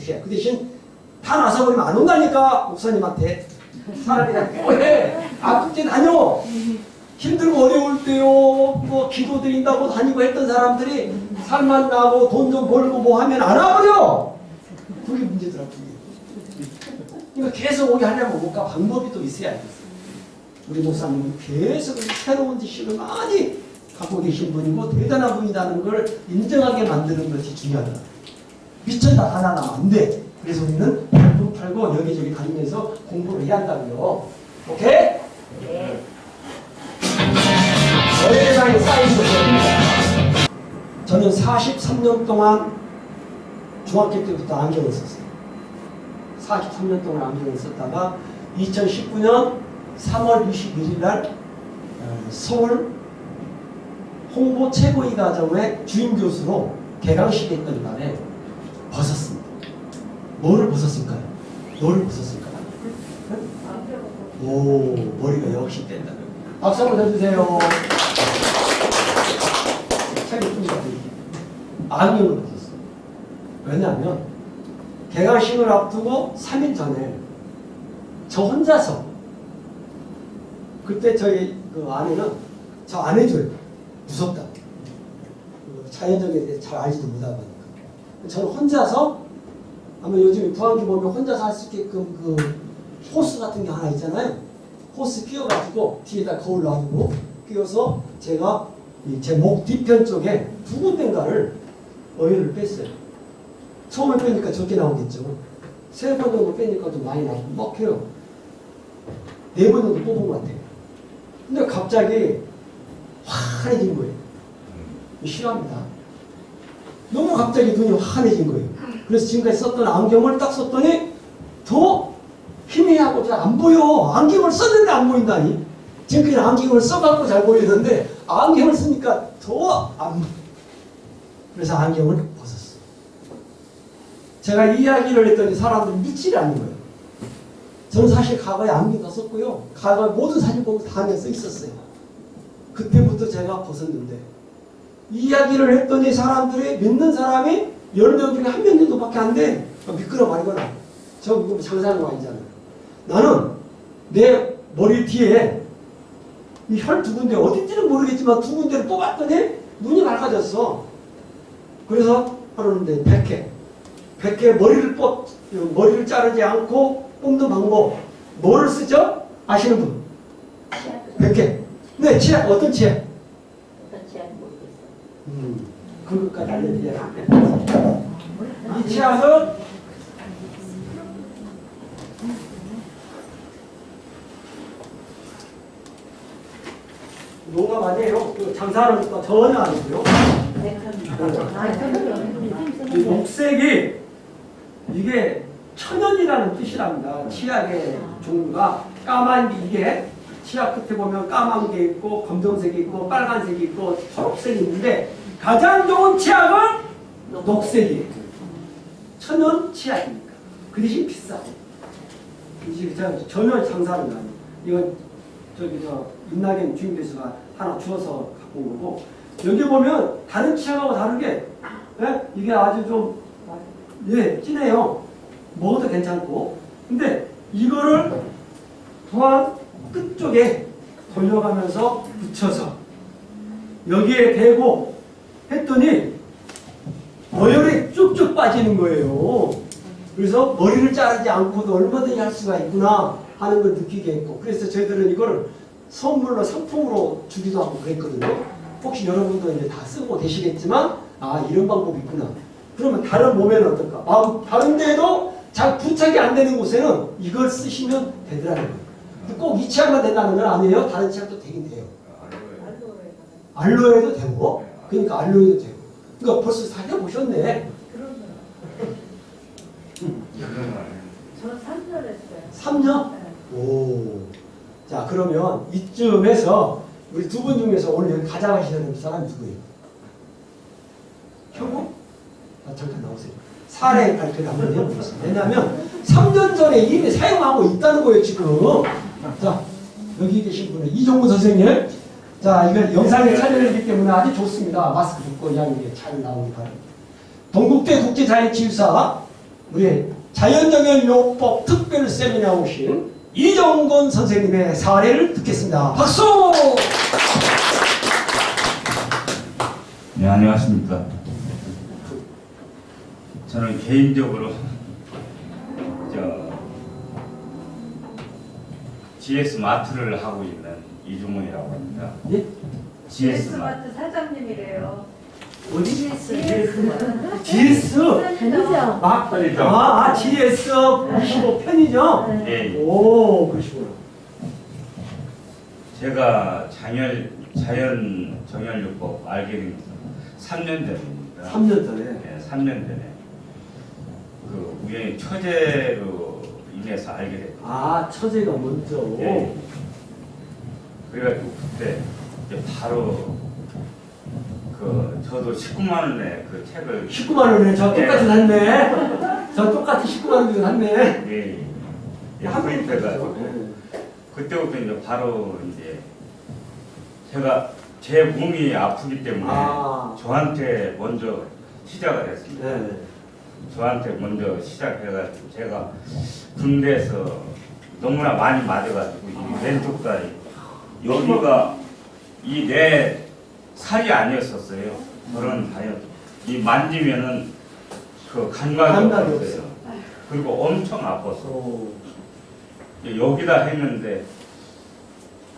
주셔야. 그 대신 다 나서버리면 안 온다니까. 목사님한테. 사람이 해. 아프게 다녀. 힘들고 어려울 때요. 뭐 기도 드린다고 다니고 했던 사람들이 살만 나고 돈 좀 벌고 뭐 하면 안 와버려. 그게 문제더라. 그게. 그러니까 계속 오게 하려면 뭔가 방법이 또 있어야 돼. 우리 목사님은 계속 새로운 지식을 많이 갖고 계신 분이고 대단한 분이라는 걸 인정하게 만드는 것이 중요하다. 미쳤다 하나 나면 안 돼. 그래서 우리는 팔고 팔고 여기저기 다니면서 공부를 해야 한다고요. 오케이? 네. 어예상에 쌓인 것입니다. 저는 43년 동안 중학교 때부터 안경을 썼어요. 43년 동안 안경을 썼다가 2019년 3월 21일 날 서울 홍보 최고위 과정의 주임 교수로 개강식이 있던 날에 벗었습니다. 뭐를 벗었을까요? 뭐를 벗었을까요? 오, 머리가 역시 뗀다. 박수 한번 해주세요. 책이 쁩니다. 안경을 벗었어요. 왜냐하면 개강식을 앞두고 3일 전에 저 혼자서 그때 저희 그 아내는 저 안 해줘요. 무섭다. 자연적에 대해 잘 알지도 못하고 하니까. 저는 혼자서 아마 요즘 부항기 보면 혼자서 할 수 있게끔 그 호스 같은 게 하나 있잖아요. 호스 끼워가지고 뒤에다 거울 놔두고 끼워서 제가 제 목 뒤편 쪽에 두 군데인가를 어혈을 뺐어요. 처음에 빼니까 적게 나오겠죠. 3번 정도 빼니까 좀 많이 나오고 먹혀요. 4번 정도 뽑은 것 같아요. 근데 갑자기 환해진 거예요. 싫어합니다. 너무 갑자기 눈이 환해진 거예요. 그래서 지금까지 썼던 안경을 딱 썼더니 더 희미하고 잘 안 보여. 안경을 썼는데 안 보인다니. 지금까지 안경을 써갖고 잘 보이는데 안경을 쓰니까 더 안 보여. 그래서 안경을 벗었어요. 제가 이야기를 했더니 사람들이 믿지를 않는 거예요. 저는 사실 과거에 안경 다 썼고요. 과거에 모든 사진 보면 다 안경 써 있었어요. 그때부터 제가 벗었는데 이야기를 했더니 사람들이 믿는 사람이 10명 중에 1명 정도밖에 안 돼. 미끄러 말거나. 저 이거 장사하는 거 아니잖아요. 나는 내 머리 뒤에 이 혈 두 군데 어딘지는 모르겠지만 두 군데를 뽑았더니 눈이 밝아졌어. 그래서 하루는데 100회 머리를 자르지 않고 뽑는 방법 뭐를 쓰죠? 아시는 분? 100회. 네, 치약 어떤 치약? 어떤 치약 모르겠어요. 그것까지 알려드려야 이 치약은 농담 아니에요. 그 장사하는 거 전혀 아니고요. 이 녹색이 이게 천연이라는 뜻이랍니다. 치약의 종류가 까만 게 이게 치약 끝에 보면 까만 게 있고 검정색이 있고 빨간색이 있고 초록색이 있는데 가장 좋은 치약은 녹색이에요. 천연 치약이니까. 그 대신 비싸요. 이제 전혀 장사는 아니에요. 이건 윤낙연 주임 교수가 하나 주워서 갖고 온 거고 여기 보면 다른 치약하고 다르게 이게 아주 좀 진해요. 먹어도 괜찮고 근데 이거를 또한 끝쪽에 돌려가면서 붙여서 여기에 대고 했더니 어혈이 쭉쭉 빠지는 거예요. 그래서 머리를 자르지 않고도 얼마든지 할 수가 있구나 하는 걸 느끼게 했고 그래서 저희들은 이거를 선물로 상품으로 주기도 하고 그랬거든요. 혹시 여러분도 이제 다 쓰고 계시겠지만 이런 방법이 있구나. 그러면 다른 몸에는 어떨까? 다른 데에도 잘 부착이 안 되는 곳에는 이걸 쓰시면 되더라는 거예요. 꼭 이 치약만 된다는 건 아니에요. 다른 치약도 되긴 돼요. 알로에도 되고 그러니까 알로에도 되고 그러니까 벌써 사귀어보셨네. 저는 3년 했어요. 3년? 네. 오. 자, 그러면 이쯤에서 우리 두 분 중에서 오늘 여기 가져가시는 사람이 누구예요? 형부? 잠깐 나오세요. 사례 발표를 한번 해보겠습니다. 왜냐하면 3년 전에 이미 사용하고 있다는 거예요, 지금. 자, 여기 계신 분은 이종구 선생님. 자, 이건 영상에 촬영이기 때문에 아주 좋습니다. 마스크 벗고 이야기 잘 나오기 바랍니다. 동국대 국제자연치유사 우리 자연정연요법 특별 세미나 오신 이정건 선생님의 사례를 듣겠습니다. 박수! 네, 안녕하십니까. 저는 개인적으로 GS 마트를 하고 있는 이중훈이라고 합니다. 예? GS 마트. 마트 사장님이래요. 어디? GS. GS? 편의점. GS 95 편의점? 예, 오, 그러시구나. 제가 자연 정연요법 알게 된 3년 전입니다. 3년 전에. 네, 3년 전에 그 우연히 처제로 인해서 알게 됐거든요. 처제가 먼저. 예. 그래가지고 그때 이제 바로 저도 19만 원에 그 책을 19만 원에 저 똑같이 샀네. 저 똑같이 19만 원 주고 샀네. 예, 구입해가지고 그때부터 이제 바로 이제 제가 제 몸이 아프기 때문에 저한테 먼저 시작을 했습니다. 네. 저한테 먼저 시작해가지고 제가 군대에서 너무나 많이 맞아가지고 이 왼쪽 다리 여기가 이 내 살이 아니었었어요. 그런 다이어트. 이 만지면은 그 감각이 없었어요. 그리고 엄청 아팠어. 여기다 했는데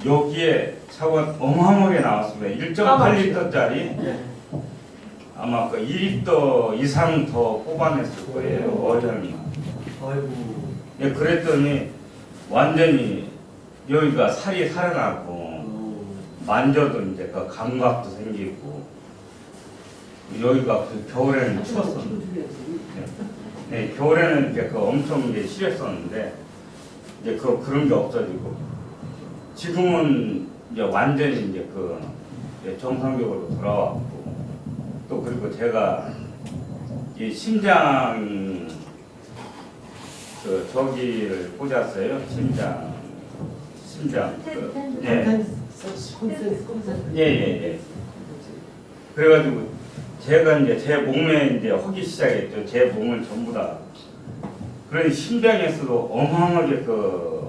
여기에 차가 어마어마하게 나왔습니다. 1.8리터짜리 네. 아마 그 2리터 이상 더 뽑아냈을 거예요. 어혈만. 아이고. 예, 그랬더니 완전히 여기가 살이 살아나고 만져도 이제 그 감각도 생기고 여기가 그 겨울에는 추웠었는데 네, 겨울에는 이제 그 엄청 이제 시렸었는데 이제 그런 게 없어지고 지금은 이제 완전히 이제 이제 정상적으로 돌아왔고 또 그리고 제가 이 심장 저기를 꽂았어요. 심장 예. 그래가지고 제가 이제 제 몸에 이제 하기 시작했죠. 제 몸을 전부 다. 그러니 심장에서도 어마어마하게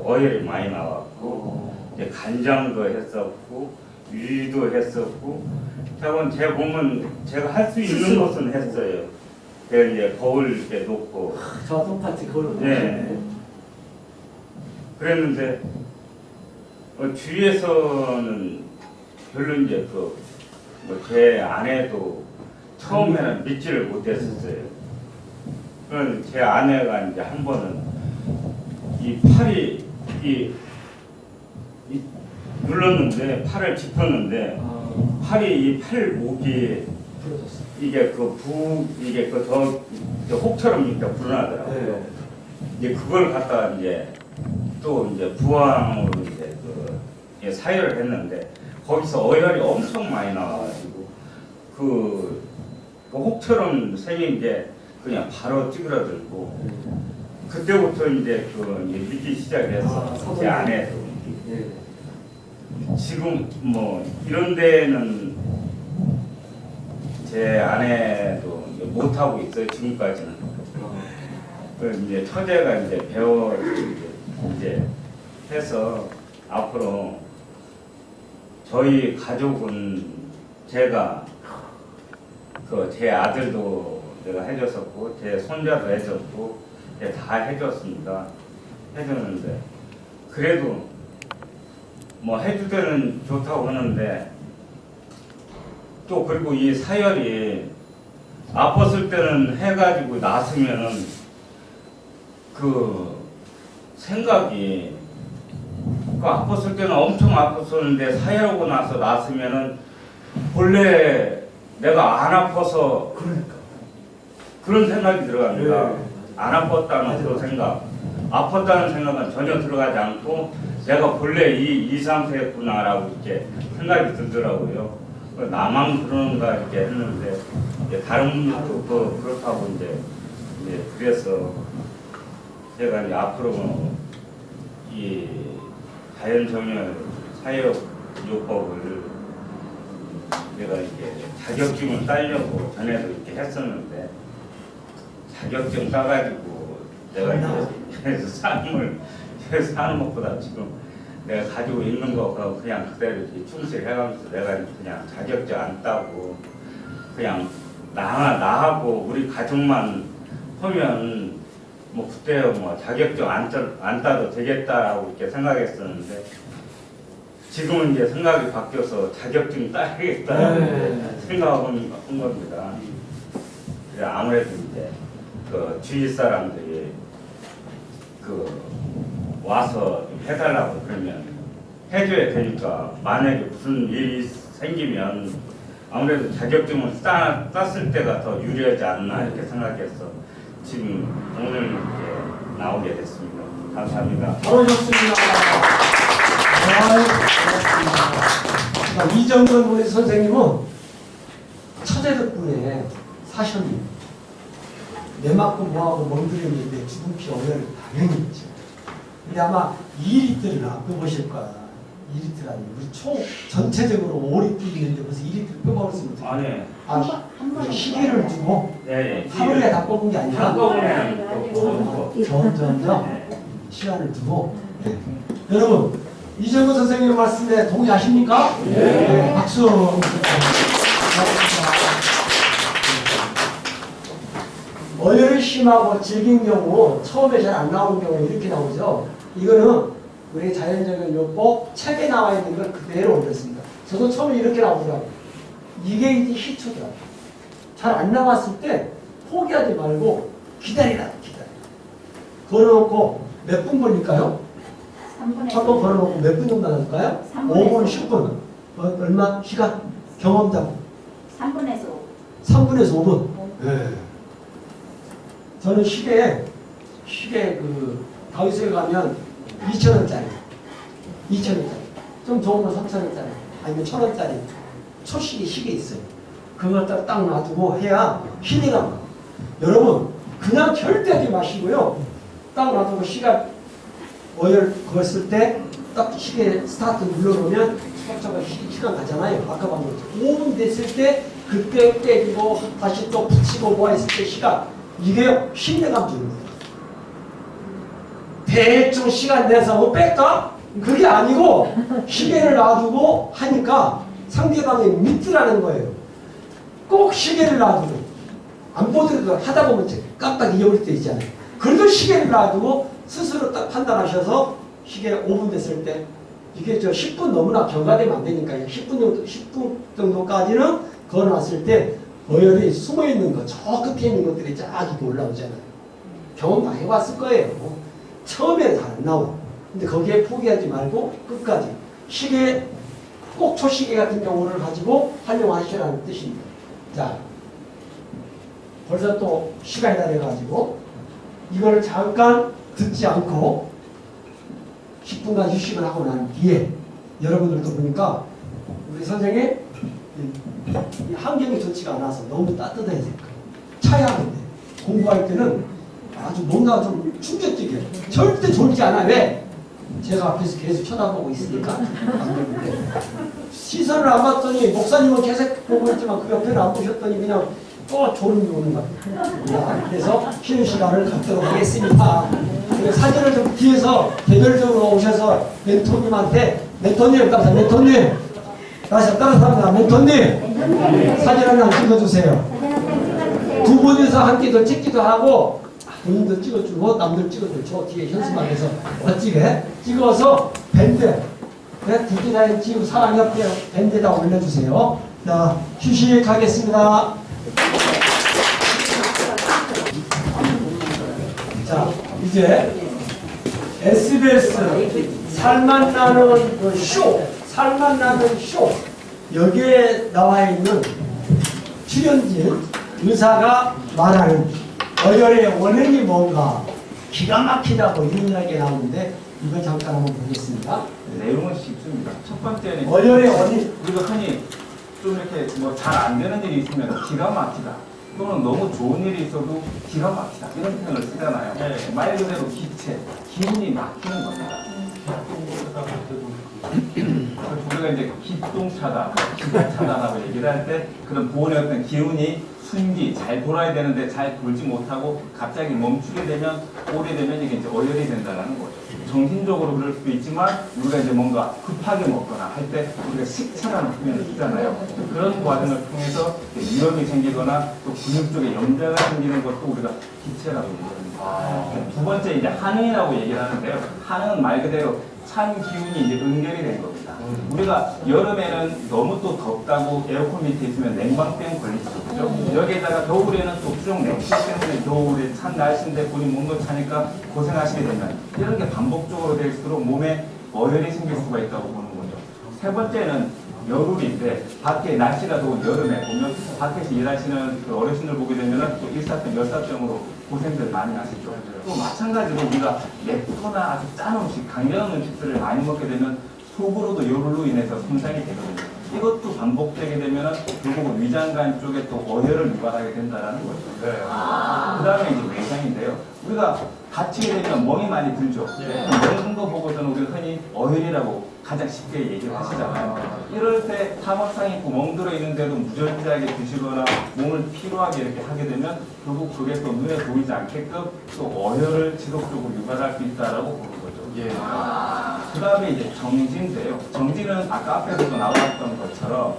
어혈이 많이 나왔고 이제 간장도 했었고 위도 했었고 제 몸은 제가 할 수 있는 것은 했어요. 제가 이제 거울 이렇게 놓고 저 똑같이 그걸로. 네. 그랬는데 주위에서는 별로 이제 제 아내도 처음에는 믿지를 못했었어요. 그런 제 아내가 이제 한 번은 이 팔이 눌렀는데 팔을 짚었는데 팔이 이 팔목이 이게 저 혹처럼 이렇게 불어나더라고요. 네. 이제 그걸 갖다가 이제 또 이제 부항으로 이제 사유를 했는데 거기서 어혈이 엄청 많이 나와가지고 그 혹처럼 생긴 게 그냥 바로 찌그러들고 그때부터 이제 믿기 시작해서 제 아내도 지금 뭐 이런 데는 제 아내도 못 하고 있어요. 지금까지는. 이제 처제가 이제 이제 해서 앞으로 저희 가족은 제가 제 아들도 내가 해줬었고 제 손자도 해줬고 다 해줬습니다. 해줬는데 그래도 뭐 해줄 때는 좋다고 하는데 또 그리고 이 사열이 아팠을 때는 해가지고 났으면은 생각이 아팠을 때는 엄청 아팠었는데 사열하고 나서 났으면은 본래 내가 안 아파서 그런 생각이 들어갑니다. 안 아팠다는 그런 생각, 아팠다는 생각은 전혀 들어가지 않고 내가 본래 이 상태였구나라고 이렇게 생각이 들더라고요. 나만 그런가 이렇게 했는데 다른 분들도 그렇다고 이제 그래서 제가 이제 앞으로 이 자연정연 사역요법을 내가 이렇게 자격증을 따려고 전에도 이렇게 했었는데 자격증 따가지고 내가 이제 삶을 사는 것보다 지금 내가 가지고 있는 거 그냥 그대로 이렇게 충실해가면서 내가 그냥 자격증 안 따고 그냥 나하고 우리 가족만 하면 뭐 그때 뭐 자격증 안 따도 되겠다라고 이렇게 생각했었는데 지금은 이제 생각이 바뀌어서 자격증 따야겠다 생각한 겁니다. 그래 아무래도 이제 그 주위 사람들이 그 와서 해달라고 그러면 해줘야 되니까 만약에 무슨 일이 생기면 아무래도 자격증을 땄을 때가 더 유리하지 않나 이렇게 생각해서 지금 오늘 이렇게 나오게 됐습니다. 감사합니다. 잘하셨습니다. 고맙습니다. 이정근 우리 선생님은 처제 덕분에 사셨니 내 맞고 뭐하고 멍들였는데 죽은 피 오열 당연히 있죠. 근데 아마 2리터를 아껴보실 거야. 2리터 아니고 우리 총 전체적으로 5리터 있는데 벌써 2리터 끄먹었으면 어떡해. 한 시계를 두고 네, 하루에 다 꼽은 게 아니라 한꺼번에 점점 시간을 두고 여러분 이정근 선생님 말씀에 동의하십니까? 네. 박수. 어혈이 심하고 질긴 경우 처음에 잘 안 나오는 경우 이렇게 나오죠. 이거는 우리 자연적인 요법 책에 나와 있는 걸 그대로 올렸습니다. 저도 처음에 이렇게 나오더라고요. 이게 이제 희초더라고요. 잘 안 나왔을 때 포기하지 말고 기다리라. 걸어놓고 몇 분 걸릴까요? 3분의 한번 걸어놓고 몇 분 정도 나갈까요? 5분, 10분. 얼마? 시간? 경험자고. 3분에서 3분에서 5분. 네. 저는 시계 그 가위소에 가면 2,000원짜리. 2,000원짜리. 좀 좋은 건 3,000원짜리. 아니면 1,000원짜리. 초시계 시계 있어요. 그걸 딱 놔두고 해야 힘이 납니다. 여러분, 그냥 절대 하지 마시고요. 딱 놔두고 시간 어혈 걸었을 때 딱 시계 스타트 눌러놓으면 척척 시간 가잖아요. 아까 방금 5분 됐을 때 그때 깨지고 다시 또 붙이고 뭐 했을 때 시간 이게 신뢰감 주는 거예요. 대충 시간 내서 뺄까? 그게 아니고 시계를 놔두고 하니까 상대방이 믿으라는 거예요. 꼭 시계를 놔두고 안 보더라도 하다 보면 깜빡 잊어버릴 때 있잖아요. 그래도 시계를 놔두고 스스로 딱 판단하셔서 시계 5분 됐을 때 이게 저 10분 너무나 경과되면 안 되니까 10분 정도까지는 걸어놨을 때 어혈이 숨어있는 거, 저 끝에 있는 것들이 쫙 이렇게 올라오잖아요. 경험 다 해봤을 거예요. 처음에는 잘 안 나와. 근데 거기에 포기하지 말고 끝까지. 시계, 꼭 초시계 같은 경우를 가지고 활용하시라는 뜻입니다. 자, 벌써 또 시간이 다 돼가지고 이걸 잠깐 듣지 않고 10분간 휴식을 하고 난 뒤에 여러분들도 보니까 우리 선생님 이 환경이 좋지가 않아서 너무 따뜻해야 될 거예요. 차야하는데 공부할 때는 아주 뭔가 좀 충격적이에요. 절대 졸지 않아. 왜? 제가 앞에서 계속 쳐다보고 있으니까 안 되는데 시선을 안 봤더니 목사님은 계속 보고 있지만 그 옆에는 안 보셨더니 그냥 또 졸음이 오는 거예요. 그래서 쉬는 시간을 갖도록 하겠습니다. 사진을 좀 뒤에서 개별적으로 오셔서 멘토님한테 멘토님 다시 따라합니다. 멘토님 사진 한 장 찍어주세요. 두 분이서 함께 더 찍기도 하고 본인도 찍어주고 남들 찍어주고 저 뒤에 현수막에서 멋지게 찍어서 밴드 디지털 지우 사랑 옆에 밴드에다 올려주세요. 자 휴식하겠습니다. 자 이제 SBS 살만 나는 그 살만 나는 쇼 여기에 나와 있는 출연진 의사가 말하는 어혈의 원인이 뭔가 기가 막히다고 유명하게 나오는데 이걸 잠깐 한번 보겠습니다. 내용은 쉽습니다. 첫 번째는 어혈의 원인 우리가 흔히 좀 이렇게 뭐 잘 안 되는 일이 있으면 기가 막히다 또는 너무 좋은 일이 있어도 기가 막히다 이런 표현을 쓰잖아요. 말 그대로 기체, 기운이 막히는 겁니다. 우리가 이제 기똥차다, 기가 차다라고 얘기를 할 때 그런 보온의 어떤 기운이 순기 잘 돌아야 되는데 잘 돌지 못하고 갑자기 멈추게 되면 오래되면 이게 이제 어혈이 된다는 거죠. 정신적으로 그럴 수도 있지만 우리가 이제 뭔가 급하게 먹거나 할 때 우리가 식차라는 표현을 쓰잖아요. 그런 과정을 통해서 위험이 생기거나 또 근육 쪽에 염자가 생기는 것도 우리가 기체라고 얘기합니다. 두 번째 이제 한응이라고 얘기를 하는데요. 한응은 말 그대로 찬 기운이 이제 응결이 된 겁니다. 우리가 여름에는 너무 또 덥다고 에어컨 밑에 있으면 냉방병 걸릴 수 있죠. 여기에다가 겨울에는 또 수족 냉수 때문에 겨울에 찬 날씨인데 본인 몸도 차니까 고생하시게 되면 이런 게 반복적으로 될수록 몸에 어혈이 생길 수가 있다고 보는 거죠. 세 번째는 여름인데 밖에 날씨가 더운 여름에 보면 밖에서 일하시는 그 어르신들 보게 되면 또 일사병, 열사병으로 고생들 많이 하시죠. 또 마찬가지로 우리가 맵거나 아주 짠 음식, 강렬한 음식들을 많이 먹게 되면 속으로도 열로 인해서 손상이 되거든요. 이것도 반복되게 되면 결국 위장관 쪽에 또 어혈을 유발하게 된다는 거죠. 그 다음에 이제 외상인데요. 우리가 다치게 되면 멍이 많이 들죠. 먹는 거 보고서는 우리가 흔히 어혈이라고 가장 쉽게 얘기를 하시잖아요. 이럴 때 타막상 있고 멍들어 있는데도 무절제하게 드시거나 몸을 피로하게 이렇게 하게 되면 결국 그게 또 눈에 보이지 않게끔 또 어혈을 지속적으로 유발할 수 있다라고 보는 거죠. 그 다음에 이제 정진인데요. 정진은 아까 앞에서도 나왔던 것처럼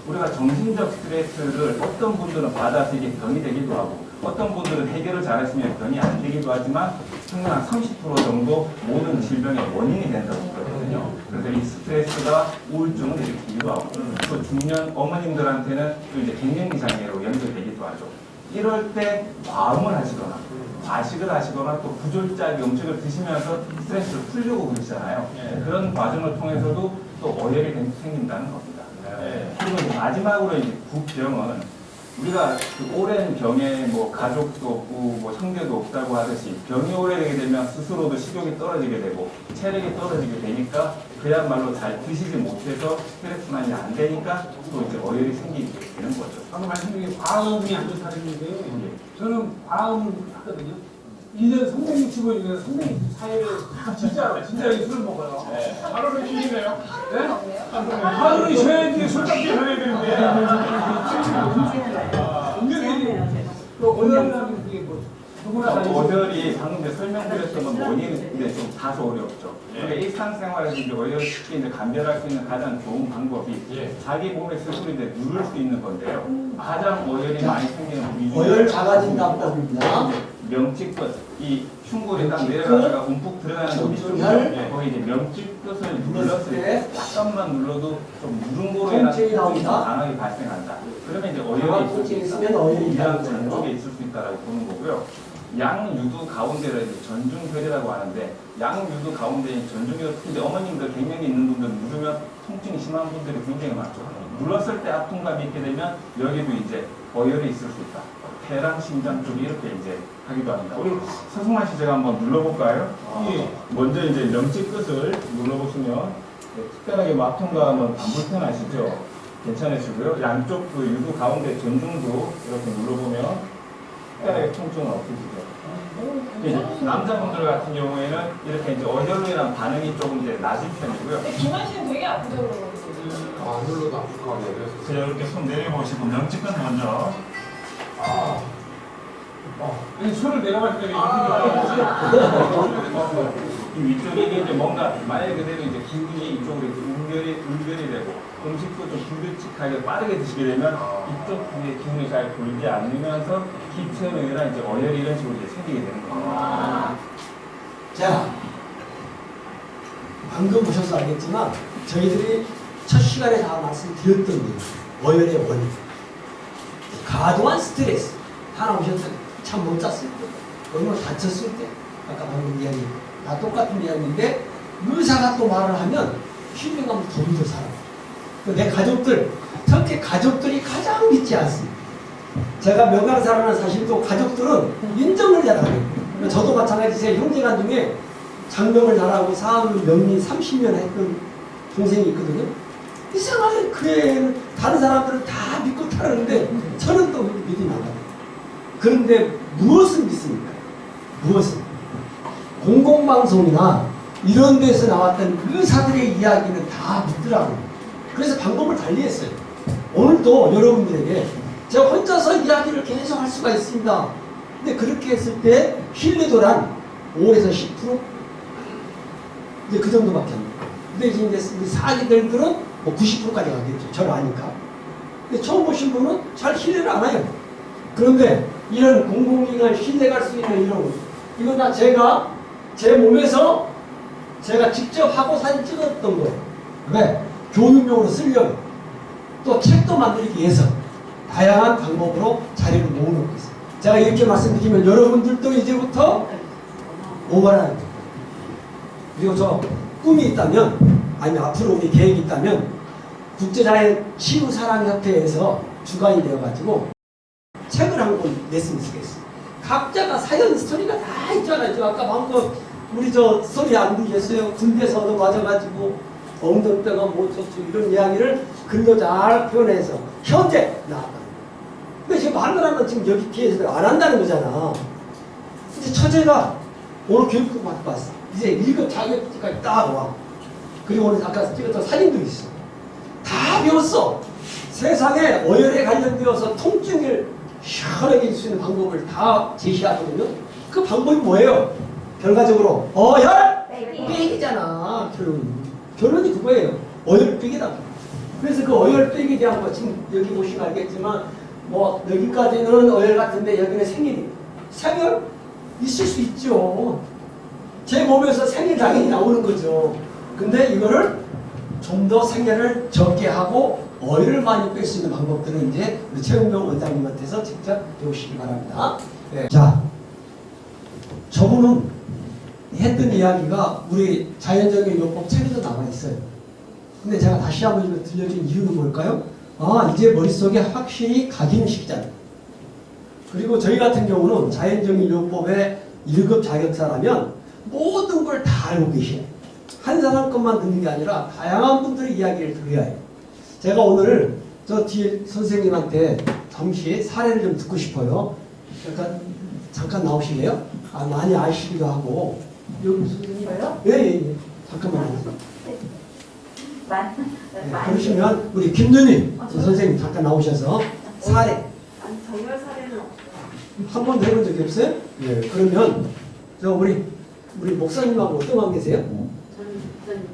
우리가 정신적 스트레스를 어떤 분들은 받아서 이게 병이 되기도 하고 어떤 분들은 해결을 잘했으면 병이 안 되기도 하지만 평균 한 30% 정도 모든 질병의 원인이 된다고 그러거든요. 그래서 이 스트레스가 우울증을 일으키기도 하고 또 중년 어머님들한테는 또 이제 갱년기 장애로 연결되기도 하죠. 이럴 때 과음을 하시거나 과식을 하시거나 또 부절제하게 음식을 드시면서 스트레스를 풀려고 그러시잖아요. 그런 과정을 통해서도 또 어혈이 생긴다는 겁니다. 그리고 이제 마지막으로 이제 부병은 우리가 그 오랜 병에 뭐 가족도 없고 뭐 형제도 없다고 하듯이 병이 오래되게 되면 스스로도 식욕이 떨어지게 되고 체력이 떨어지게 되니까 그야말로 잘 드시지 못해서 혈액순환이 안 되니까 또 이제 어혈이 생기게 되는 거죠. 방금 말씀드린 게 과음이 안 좋다는 게 저는 과음을 하거든요. 1년 365일에 364일을 진짜 술을 먹어요. 하루를 쉬시네요. 네? 하루를 쉬어야지 술값이 해야 되는데. 또 오늘은 그게 뭐 누구나 다 어혈이 방금 이제 설명드렸던 건 원인인데 좀 다소 어렵죠. 우리가 일상생활에서 이제 어혈을 쉽게 이제 감별할 수 있는 가장 좋은 방법이 자기 몸에 스스로 이제 누를 수 있는 건데요. 가장 어혈이 많이 생기는 부위 중에 어혈 작아진다법입니다. 명치끝, 이 흉골이 딱 내려가다가 움푹 들어가는 부위 있죠. 거기 이제 명치끝을 눌렀을 때 약간만 눌러도 좀 누른 거로 인해서 통증이 나옵니다. 강하게 발생한다. 그러면 이제 강한 어혈이 통증이 있으면 어혈이 이랑 있다는 쪽에 거예요. 있을 수 있다라고 보는 거고요. 양유두 가운데를 이제 전중혈이라고 하는데 양유두 가운데 전중혈 특히 어머님들 갱년기 있는 분들 누르면 통증이 심한 분들이 굉장히 많죠. 눌렀을 때 아픔감이 있게 되면 여기도 이제 어혈이 있을 수 있다. 폐랑 심장 쪽이 이렇게 이제 하기도 합니다. 우리 서승만 씨 제가 한번 눌러볼까요? 먼저 이제 명치 끝을 눌러보시면 특별하게 뭐 아픔감은 안 불편하시죠? 괜찮으시고요. 양쪽 그 유두 가운데 전중도 이렇게 눌러보면 특별하게 통증은 없으시죠? 이제 남자분들 같은 경우에는 이렇게 이제 어혈로 인한 반응이 조금 이제 낮은 편이고요. 김한 씨는 되게 아프죠, 그러고. 아, 눌러도 아플 것 같네요. 그래서 이렇게 손 내려보시고 명치 끝 먼저 아니 술을 내가 마실 때 이 위쪽에 이제 뭔가 말 그대로 이제 기운이 이쪽으로 이렇게 응결이 되고 음식도 좀 불규칙하게 빠르게 드시게 되면 이쪽 부위에 기운이 잘 돌지 않으면서 기체음이나 이제 어혈이 이런 식으로 이제 생기게 되는 거예요. 자, 방금 보셔서 알겠지만 저희들이 첫 시간에 다 말씀드렸던 게 어혈의 원인. 과도한 스트레스. 하나 오셨을 때, 참 못 잤을 때, 얼마나 다쳤을 때, 아까 방금 이야기, 다 똑같은 이야기인데 의사가 또 말을 하면 힐링하면 더 믿어 살아. 내 가족들, 특히 가족들이 가장 믿지 않습니다. 제가 명강사라는 사실도 가족들은 인정을 잘하고 저도 마찬가지 제 형제간 중에 장명을 잘하고 사암 명리 30년 했던 동생이 있거든요. 이상하게 그 애는 다른 사람들은 다 믿고 따르는데 저는 또 믿음이 안 가요. 그런데 무엇을 믿습니까? 무엇을? 공공방송이나 이런 데서 나왔던 의사들의 이야기는 다 믿더라고요. 그래서 방법을 달리했어요. 오늘도 여러분들에게 제가 혼자서 이야기를 계속 할 수가 있습니다. 근데 그렇게 했을 때 신뢰도란 5에서 10%? 이제 그 정도밖에 안 돼요. 근데 이제 우리 사기들은 뭐 90%까지 가겠죠. 저를 아니까. 근데 처음 보신 분은 잘 신뢰를 안 해요. 그런데 이런 공공기관 신뢰갈 수 있는 이런 이건 다 제가 제 몸에서 제가 직접 하고 사진 찍었던 거예요. 왜? 교육용으로 쓰려고. 또 책도 만들기 위해서 다양한 방법으로 자료를 모으고 있어요. 제가 이렇게 말씀드리면 여러분들도 이제부터 오버라는 거예요. 그리고 저 꿈이 있다면 아니면 앞으로 우리 계획이 있다면 국제자연 치유사랑협회에서 주관이 되어가지고 책을 한 권 냈으면 좋겠어요. 각자가 사연 스토리가 다 있잖아요. 아까 방금 우리 저 소리 안 들리겠어요? 군대에서 얻어 맞아가지고 엉덩이뼈가 못 쳤죠. 이런 이야기를 글로 잘 표현해서 현재 나아가는. 근데 지금 말을 하면 지금 여기 뒤에서 안 한다는 거잖아. 이제 처제가 오늘 교육도 받고 왔어. 이제 1급 자격증까지 딱 와. 그리고 오늘 아까 찍었던 사진도 있어. 다 배웠어. 세상에 어혈에 관련되어서 통증을 시원하게 줄 수 있는 방법을 다 제시하거든요. 그 방법이 뭐예요? 결과적으로 어혈 빼기잖아. 결론이 그거예요. 어혈 빼기다. 그래서 그 어혈 빼기에 대한 거 지금 여기 보시면 알겠지만 뭐 여기까지는 어혈 같은데 여기는 생일이. 생혈 있을 수 있죠. 제 몸에서 생일 당연히 나오는 거죠. 근데 이거를 좀 더 생혈을 적게 하고 어혈을 많이 뺄 수 있는 방법들은 이제 우리 최은경 원장님한테서 직접 배우시기 바랍니다. 네. 자, 저분은 했던 이야기가 우리 자연적인 요법 책에도 나와 있어요. 근데 제가 다시 한번 이거 들려준 이유는 뭘까요? 아, 이제 머릿속에 확실히 각인시키잖아요. 그리고 저희 같은 경우는 자연적인 요법의 1급 자격사라면 모든 걸 다 알고 계셔요. 한 사람 것만 듣는 게 아니라 다양한 분들의 이야기를 들어야 해요. 제가 오늘 저 뒤에 선생님한테 잠시 사례를 좀 듣고 싶어요. 잠깐 나오실래요? 아, 많이 아시기도 하고. 여기 선생님이요? 예. 잠깐만요. 그러시면 우리 김누님 선생님 잠깐 나오셔서 사례. 아니 저혈 사례는 없어요. 한 번도 해본 적이 없어요? 예. 그러면 저 우리 목사님하고 어떤 관계세요? 저는 목사님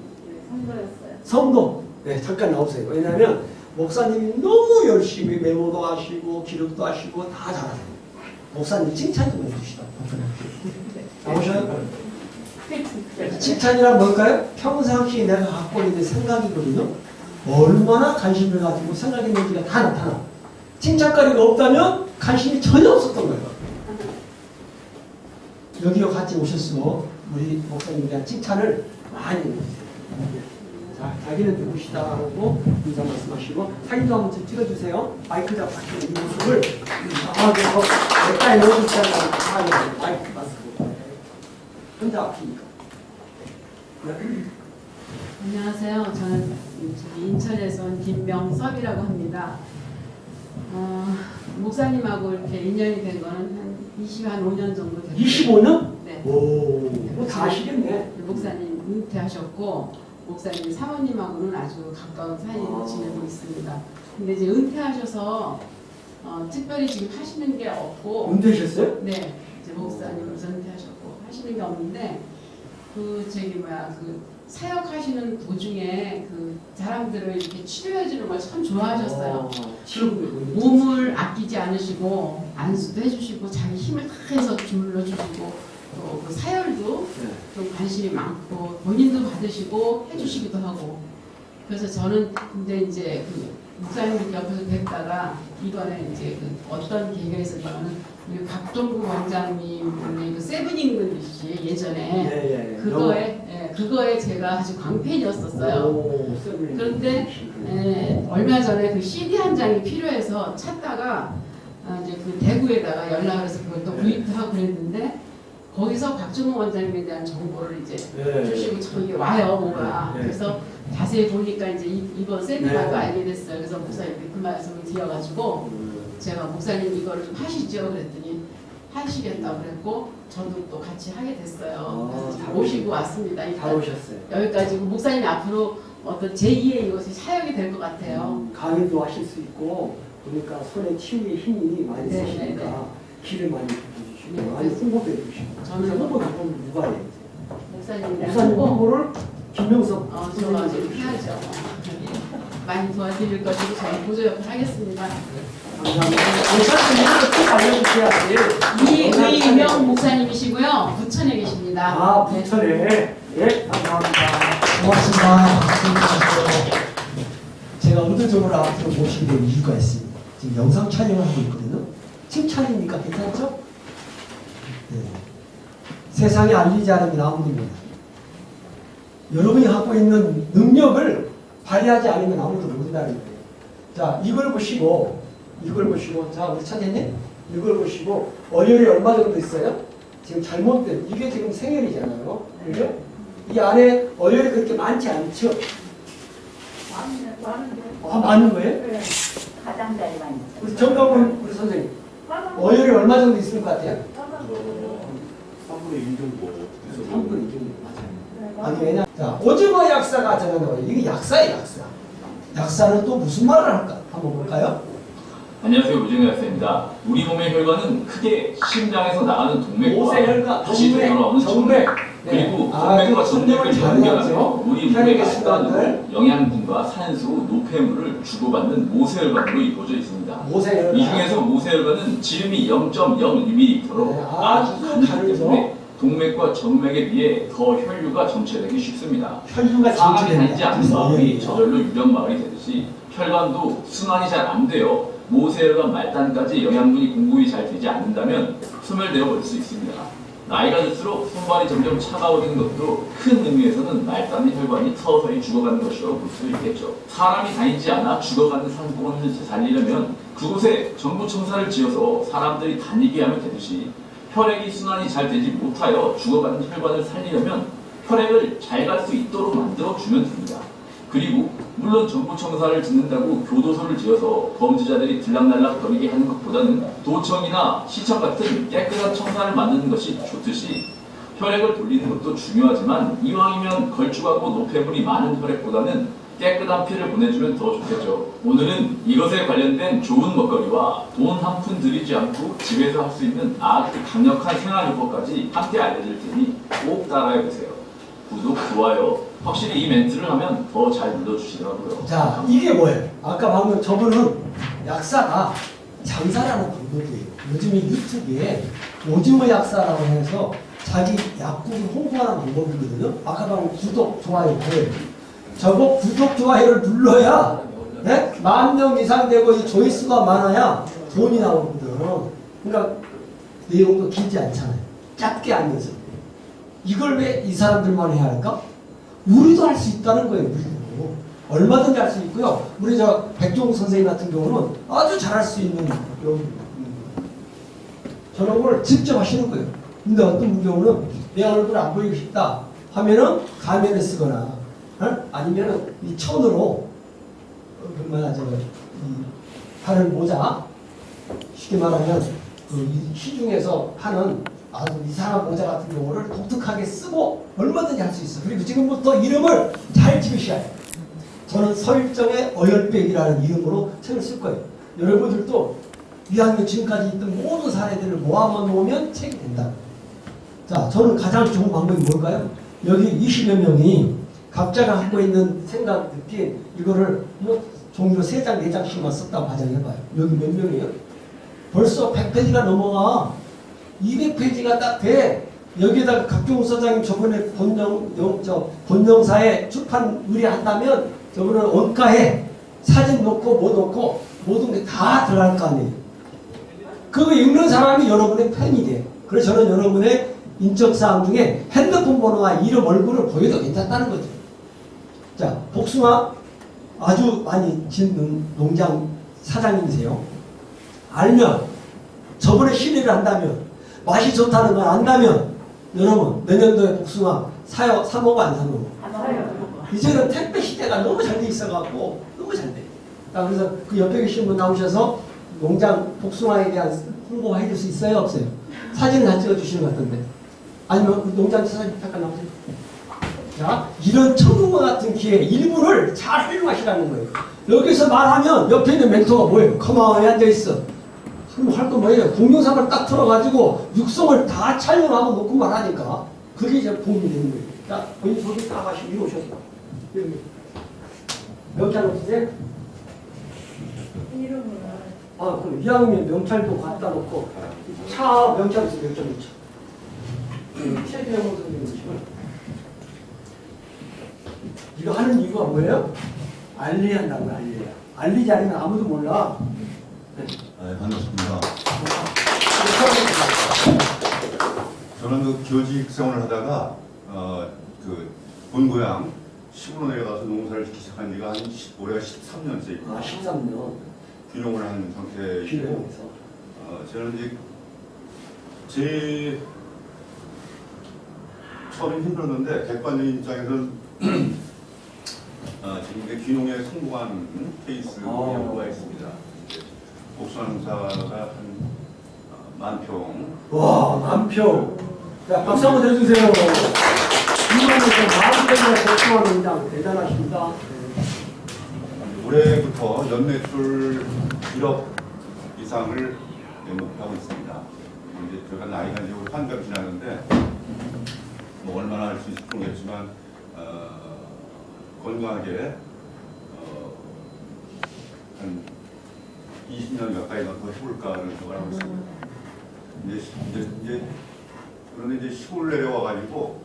선거였어요. 성도. 네, 잠깐 나오세요. 왜냐하면 목사님이 너무 열심히 메모도 하시고 기록도 하시고 다 잘하세요. 목사님 칭찬 좀 해주시다. 나오셔요? 칭찬이란 뭘까요? 평상시에 내가 갖고 있는 생각이거든요. 얼마나 관심을 가지고 생각했는지가 다 나타나. 칭찬거리가 없다면 관심이 전혀 없었던 거예요. 여기와 같이 오셨으면 우리 목사님에 대한 칭찬을 많이 해주세요. 자, 자기는 누구시다 하고 인사 말씀하시고 사진도 한번 좀 찍어주세요. 마이크 잡고 하시는 이 모습을 가까이 넣어주시잖아요. 마이크 맞고 혼자 앞이니까. 안녕하세요. 저는 인천에서 온 김명섭이라고 합니다. 목사님하고 이렇게 인연이 된 거는 한 5년 정도 됐어요. 25년? 네. 오, 다 아시겠네. 목사님 은퇴하셨고 목사님 사모님하고는 아주 가까운 사이로 지내고 있습니다. 근데 이제 은퇴하셔서 특별히 지금 하시는 게 없고. 은퇴하셨어요? 네. 이제 목사님으로서 은퇴하셨고 하시는 게 없는데 그 사역하시는 도중에 그 사람들을 이렇게 치료해주는 걸 참 좋아하셨어요. 몸을 아끼지 않으시고 안수도 해주시고 자기 힘을 다해서 주물러 주시고 또 그 사열도 좀 관심이 많고 본인도 받으시고 해주시기도 하고 그래서 저는 이제 그 목사님 옆에서 뵙다가 이번에 이제 그 어떤 계기가 있었냐면은 우리 박종구 원장님 그 세븐잉글리시 예전에 그거에 제가 아주 광팬이었었어요. 그런데 얼마 전에 그 CD 한 장이 필요해서 찾다가 이제 그 대구에다가 연락을 해서 그걸 또 구입도 하고 그랬는데 거기서 박종구 원장님에 대한 정보를 이제 주시고 참 이게 와요 뭐가 그래서 자세히 보니까 이제 이번 세미나도 알게 됐어요. 그래서 목사님께 그 말씀을 드려가지고 제가 목사님 이거를 좀 하시죠 그랬더니 하시겠다고 그랬고 저도 또 같이 하게 됐어요. 그래서 잘 오시고 왔습니다. 잘 오셨어요. 여기까지 목사님이 앞으로 어떤 제2의 이것이 사역이 될 것 같아요. 강의도 하실 수 있고 그러니까 손에 치유의 힘이 많이 네, 쓰시니까 네, 네. 길을 많이 부어주시고 네, 많이 네. 홍보해 주시고 저는 그래서 홍보 나쁘면 누가 해요? 목사님이랑 목사님 하고 홍보를 김명석 저가 좀 선생님이 해야죠. 많이 도와드릴 것이고 저는 보조 역할 하겠습니다. 감사합니다. 목사님 꼭 알려주셔야지. 이의명 목사님이시고요. 부천에 계십니다. 아, 네. 부천에. 예, 감사합니다. 고맙습니다. 제가 의도적으로 앞으로 모시게 된 이유가 있습니다. 지금 영상 촬영을 하고 있거든요. 칭찬이니까 괜찮죠? 네. 세상에 알리지 않으면 아무도입니다. 여러분이 갖고 있는 능력을 발휘하지 않으면 아무도 모른다는 거예요. 자, 이걸 보시고, 자, 우리 차장님, 이걸 보시고, 월요일에 얼마 정도 있어요? 지금 잘못된, 이게 지금 생일이잖아요. 그죠? 이 안에 월요일이 그렇게 많지 않죠? 많은데. 아, 많은 거예요? 네. 가장 잘 많이. 우리 정강훈 우리 선생님, 월요일에 얼마 정도 있을 것 같아요? 3분의 1 정도. 3분 2 정도 맞아요. 아니, 왜냐? 자, 오징어 약사가 전하는 이게 약사예요, 약사. 약사는 또 무슨 말을 할까? 한번 볼까요? 안녕하세요. 오징어 약사입니다. 우리 몸의 혈관은 크게 심장에서 나가는 동맥과 모세혈관, 다시 동맥, 돌아오는 정맥. 그리고 아, 동맥과 그 정맥을 정맥을 연결하며 잘하죠. 우리 몸의 혈액의 말단으로 순환들. 영양분과 산소, 노폐물을 주고받는 모세혈관으로 이루어져 있습니다. 모세혈관. 이 중에서 모세혈관은 지름이 0.01mm로 네, 아주 가늘기 다르죠. 때문에 동맥과 정맥에 비해 더 혈류가 정체되기 쉽습니다. 혈류가 상황이 다니지 정체됩니다. 않는 마을이 예. 저절로 유령마을이 되듯이 혈관도 순환이 잘 안 돼요. 모세혈관 말단까지 영양분이 공급이 잘 되지 않는다면 소멸되어 버릴 수 있습니다. 나이가 들수록 손발이 점점 차가워지는 것도 큰 의미에서는 말단의 혈관이 서서히 죽어가는 것이라고 볼 수 있겠죠. 사람이 다니지 않아 죽어가는 산공원을 살리려면 그곳에 정부 청사를 지어서 사람들이 다니게 하면 되듯이 혈액이 순환이 잘 되지 못하여 죽어가는 혈관을 살리려면 혈액을 잘 갈 수 있도록 만들어 주면 됩니다. 그리고 물론 정부 청사를 짓는다고 교도소를 지어서 범죄자들이 들락날락 거리게 하는 것보다는 도청이나 시청 같은 깨끗한 청사를 만드는 것이 좋듯이 혈액을 돌리는 것도 중요하지만 이왕이면 걸쭉하고 노폐물이 많은 혈액보다는 깨끗한 피를 보내주면 더 좋겠죠. 오늘은 이것에 관련된 좋은 먹거리와 돈 한 푼 들이지 않고 집에서 할 수 있는 아주 강력한 생활요법까지 함께 알려드릴 테니 꼭 따라해보세요. 구독, 좋아요. 확실히 이 멘트를 하면 더 잘 눌러주시더라고요. 자, 이게 뭐예요? 아까 방금 저분은 약사가 장사라는 방법이에요. 요즘 이 유튜브에 오징어 약사라고 해서 자기 약국을 홍보하는 방법이거든요. 아까 방금 구독, 좋아요, 뭐예요? 저거 구독, 좋아요를 눌러야 네? 10,000명 이상 되고 이 조회수가 많아야 돈이 나오거든. 그러니까 내용도 길지 않잖아요. 짧게 알면서. 이걸 왜 이 사람들만 해야 할까? 우리도 할 수 있다는 거예요. 우리도. 얼마든지 할 수 있고요. 우리 저 백종욱 선생님 같은 경우는 아주 잘할 수 있는 저런 걸 직접 하시는 거예요. 근데 어떤 경우는 내 얼굴 안 보이고 싶다 하면은 가면을 쓰거나 아니면은 이 천으로 그러면 저이 하는 모자 쉽게 말하면 그 시중에서 하는 아주 이상한 모자 같은 경우를 독특하게 쓰고 얼마든지 할 수 있어요. 그리고 지금부터 이름을 잘 지으셔야 해요. 저는 서일정의 어혈백이라는 이름으로 책을 쓸 거예요. 여러분들도 2학년 지금까지 있던 모든 사례들을 모아만 놓으면 책이 된다. 자, 저는 가장 좋은 방법이 뭘까요? 여기 20여 명이 각자가 갖고 있는 생각, 느낌 이거를 종이로 3장, 4장씩만 썼다고 가정해봐요. 여기 몇 명이에요? 벌써 100페이지가 넘어가. 200페이지가 딱 돼. 여기에다가 각종 소장님 저번에 본영사에 출판 의뢰한다면 저번에 원가에 사진 넣고 뭐 넣고 모든 게 다 들어갈 거 아니에요. 그거 읽는 사람이 여러분의 팬이 돼. 그래서 저는 여러분의 인적사항 중에 핸드폰 번호와 이름 얼굴을 보여도 괜찮다는 거죠. 자, 복숭아 아주 많이 짓는 농장 사장님이세요. 알면 저번에 시리를 한다면 맛이 좋다는 걸 안다면 여러분 내년도에 복숭아 사요? 사 먹어 안 사 먹어? 이제는 택배 시대가 너무 잘 돼 있어갖고 너무 잘 돼. 자, 그래서 그 옆에 계신 분 나오셔서 농장 복숭아에 대한 홍보 해줄 수 있어요? 없어요? 사진을 다 찍어주시는 것 같던데. 아니면 그 농장 사진 잠깐 나오세요. 자, 이런 천국과 같은 기회 일부를 잘 활용하시라는 거예요. 여기서 말하면 옆에 있는 멘토가 뭐예요? 가만히 앉아있어. 그럼 할 거 뭐예요? 공룡상을 딱 틀어가지고 육성을 다 촬영하고 놓고 말하니까 그게 이제 도움이 되는 거예요. 자, 본인 소개 딱 하시고 이리 오셨어. 여기. 명찰 없으세요? 이름은 아, 그럼 이왕이면 명찰도 갖다 놓고 차 명찰 있어 몇 점 있죠? 최대형 선생님이시면 이거 하는 이유가 뭐예요? 알려야 한다고 알려야. 알리지 않으면 아무도 몰라. 네. 네, 반갑습니다. 저는 그 교직 생활을 하다가 그 본고향 시골로 내려가서 농사를 짓기 시작한 지가 올해가 13년째입니다. 아, 13년. 귀농을 한 상태이고 귀농해서. 저는 이제 제 처음엔 힘들었는데 객관적인 입장에서는 지금 이제 귀농에 성공한 케이스 연구가 있습니다. 복숭아농사가 한 10,000평. 와, 만평. 자, 박수 한번 해주세요. 이번에 10,000평이나 복숭아농장 대단하십니다. 올해부터 연매출 1억 이상을 목표하고 있습니다. 이제 제가 나이가 이제 환갑 지났는데 뭐 얼마나 할 수 있을지 모르겠지만 건강하게 한 20년 가까이 더 해볼까를 생각을 하고 있습니다. 그런데 이제 시골 내려와가지고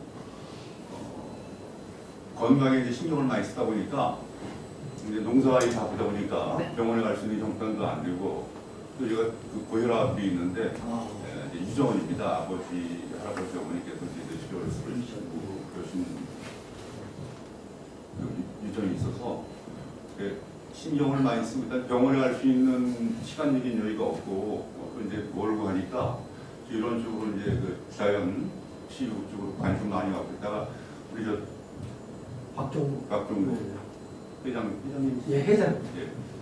건강에 이제 신경을 많이 쓰다 보니까 이제 농사일이 바쁘다 보니까 병원에 갈 수 있는 형편도 안 되고 또 제가 그 고혈압이 있는데 이제 유정원입니다. 아버지 할아버지 어머니께서 이제 뇌출혈을 쓰시고 그러신 유전이 있어서 신경을 많이 쓰고 일단 병원에 갈 수 있는 시간적인 여유가 없고 또 이제 멀고 하니까 이런 쪽으로 이제 그 자연 치유 쪽으로 관심 많이 갖고 있다가 우리 저 박종국 회장님 예, 회장.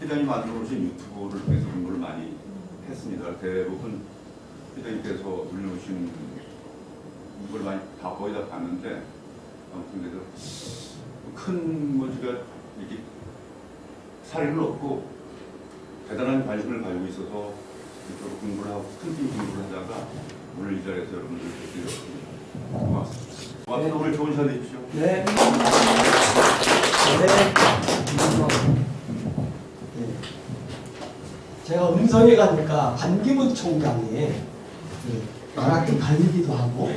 회장님 만들어 오신 유튜브를 통해서 공부를 많이 했습니다. 대부분 회장님께서 올려오신 걸 많이 다 거의 다 봤는데 아무튼 그래서 큰 뭐지가 이렇게 사례는 없고 대단한 관심을 가지고 있어서 이쪽으로 공부를 하고 큰팀 공부를 하다가 오늘 이 자리에서 여러분들 뵙게 되었습니다. 고맙습니다. 고맙습니다. 오늘 좋은 시간 되십시오. 네. 제가 음성에 가니까 반기문 총장이 만학교 다니기도 하고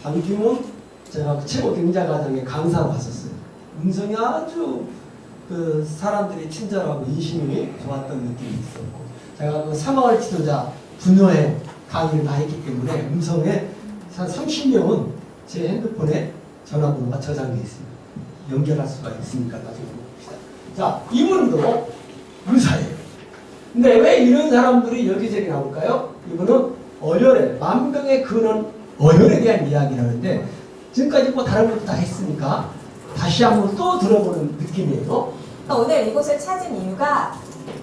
반기문 제가 최고 경자과정에 강사로 갔었어요. 음성이 아주 그 사람들이 친절하고 인심이 좋았던 느낌이 있었고 제가 그 새마을 지도자 분야에 강의를 다 했기 때문에 음성에 한 30명은 제 핸드폰에 전화번호가 저장되어 있습니다. 연결할 수가 있으니까 나중에 봅시다. 자, 이분도 의사예요. 근데 왜 이런 사람들이 여기저기 나올까요? 이분은 어혈에, 만병의 근원 어혈에 대한 이야기를 하는데 지금까지 뭐 다른 것도 다 했으니까 다시 한번 또 들어보는 느낌이에요. 오늘 이곳을 찾은 이유가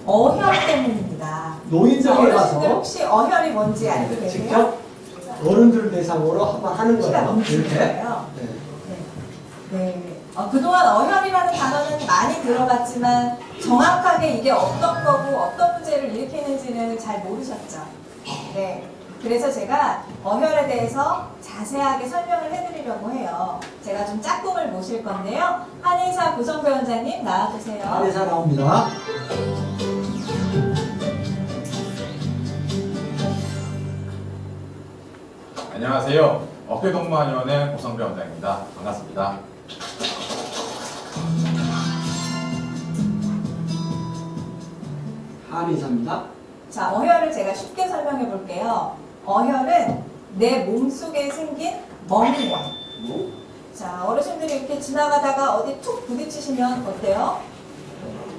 어혈 때문입니다. 노인정에 어르신들 가서 혹시 어혈이 뭔지 알고 계세요? 직접 어른들 대상으로 한번 하는 거예요. 이렇게. 거예요. 네. 네. 그동안 어혈이라는 단어는 많이 들어봤지만 정확하게 이게 어떤 거고 어떤 문제를 일으키는지는 잘 모르셨죠. 네. 그래서 제가 어혈에 대해서 자세하게 설명을 해드리려고 해요. 제가 좀 짝꿍을 모실 건데요. 한의사 구성배 원장님 나와주세요. 한의사 나옵니다. 안녕하세요. 어깨동무한의원의 고성배 원장입니다. 반갑습니다. 한의사입니다. 자, 어혈을 제가 쉽게 설명해 볼게요. 어혈은 내 몸속에 생긴 멍이에요. 자, 어르신들이 이렇게 지나가다가 어디 툭 부딪히시면 어때요?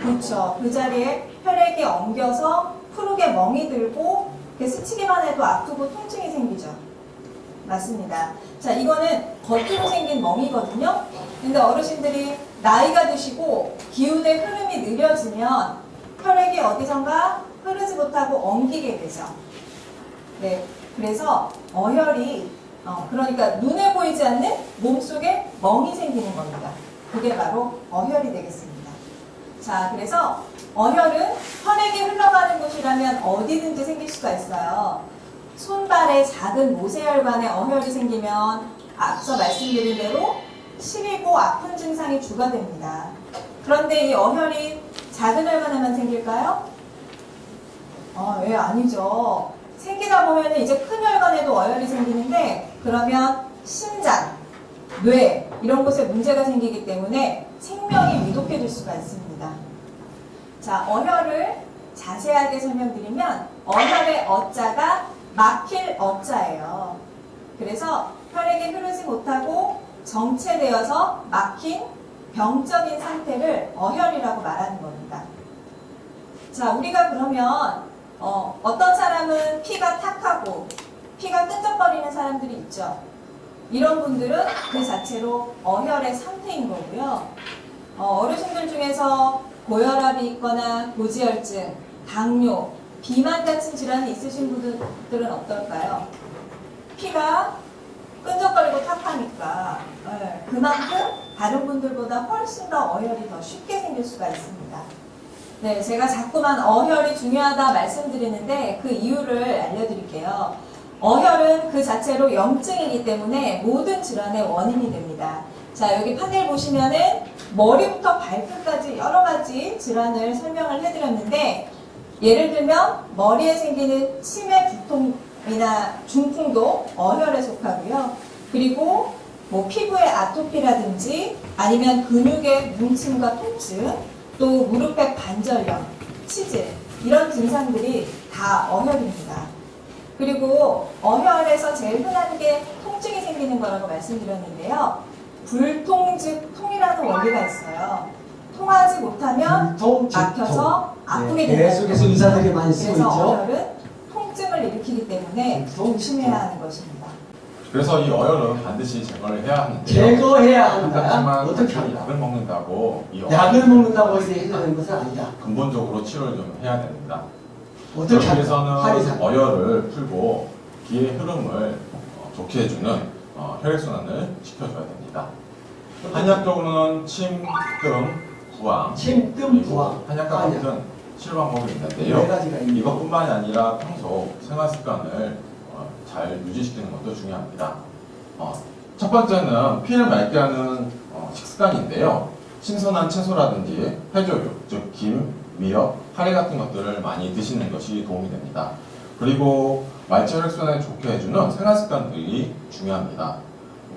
그렇죠. 그 자리에 혈액이 엉겨서 푸르게 멍이 들고 스치기만 해도 아프고 통증이 생기죠. 맞습니다. 자, 이거는 겉으로 생긴 멍이거든요. 근데 어르신들이 나이가 드시고 기운의 흐름이 느려지면 혈액이 어디선가 흐르지 못하고 엉기게 되죠. 네, 그래서 어혈이 그러니까 눈에 보이지 않는 몸속에 멍이 생기는 겁니다. 그게 바로 어혈이 되겠습니다. 자, 그래서 어혈은 혈액이 흘러가는 곳이라면 어디든지 생길 수가 있어요. 손발에 작은 모세혈관에 어혈이 생기면 앞서 말씀드린 대로 시리고 아픈 증상이 주가 됩니다. 그런데 이 어혈이 작은 혈관에만 생길까요? 예, 아니죠. 생기다 보면 이제 큰 혈관에도 어혈이 생기는데 그러면 심장, 뇌 이런 곳에 문제가 생기기 때문에 생명이 위독해질 수가 있습니다. 자, 어혈을 자세하게 설명드리면 어혈의 어자가 막힐 어자예요. 그래서 혈액이 흐르지 못하고 정체되어서 막힌 병적인 상태를 어혈이라고 말하는 겁니다. 자, 우리가 그러면 어떤 사람은 피가 탁하고 피가 끈적거리는 사람들이 있죠. 이런 분들은 그 자체로 어혈의 상태인 거고요. 어르신들 중에서 고혈압이 있거나 고지혈증, 당뇨, 비만 같은 질환이 있으신 분들은 어떨까요? 피가 끈적거리고 탁하니까 그만큼 다른 분들보다 훨씬 더 어혈이 더 쉽게 생길 수가 있습니다. 네, 제가 자꾸만 어혈이 중요하다 말씀드리는데 그 이유를 알려드릴게요. 어혈은 그 자체로 염증이기 때문에 모든 질환의 원인이 됩니다. 자, 여기 판넬 보시면은 머리부터 발끝까지 여러 가지 질환을 설명을 해드렸는데 예를 들면 머리에 생기는 치매 두통이나 중풍도 어혈에 속하고요. 그리고 뭐 피부의 아토피라든지 아니면 근육의 뭉침과 통증, 또 무릎의 관절염, 치질 이런 증상들이 다 어혈입니다. 그리고 어혈에서 제일 흔한 게 통증이 생기는 거라고 말씀드렸는데요. 불통즉 통이라는 원리가 있어요. 통하지 못하면 막혀서 아프게 된다. 계속해서 의사들이 많이 쓰고 그래서 있죠. 어혈은 통증을 일으키기 때문에 조심해야 하는 것입니다. 그래서 이 어혈은 반드시 제거를 해야 하는데요. 제거해야 한다. 하지만 어떻게 단순히 한다? 약을 먹는다고 이 약을 먹는다고 해서 해결되는 것은 아니다. 근본적으로 치료를 좀 해야 됩니다. 어떻게 그러기 한다? 위해서는 한의사. 어혈을 풀고 기의 흐름을 좋게 해주는 혈액순환을 시켜줘야 됩니다. 한약적으로는 침, 뜸, 부항, 침, 뜸, 그리고 부항. 한약과 한약. 같은 치료 방법이 네 있는데요. 가지가 있는 이것뿐만이 아니라 평소 생활 습관을 잘 유지시키는 것도 중요합니다. 첫 번째는 피를 맑게 하는 식습관인데요. 신선한 채소라든지 해조류, 즉 김, 미역, 카레 같은 것들을 많이 드시는 것이 도움이 됩니다. 그리고 말초 혈액순환을 좋게 해주는 생활 습관들이 중요합니다.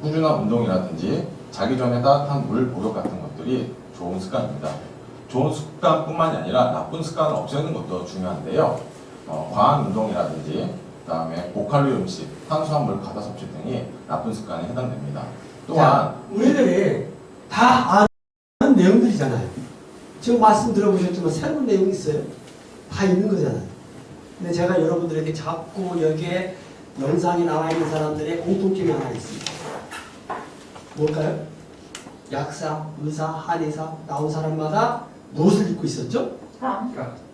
꾸준한 운동이라든지 자기 전에 따뜻한 물 목욕 같은 것들이 좋은 습관입니다. 좋은 습관뿐만이 아니라 나쁜 습관을 없애는 것도 중요한데요. 과한 운동이라든지 그다음에 고칼로리 음식, 탄수화물 과다 섭취 등이 나쁜 습관에 해당됩니다. 또한 자, 우리들이 다 아는 내용들이잖아요. 지금 말씀 들어보셨지만 새로운 내용이 있어요. 다 있는 거잖아요. 근데 제가 여러분들에게 자꾸 여기에 영상이 나와 있는 사람들의 공통점이 하나 있습니다. 뭘까요? 약사, 의사, 한의사 나온 사람마다 무엇을 입고 있었죠?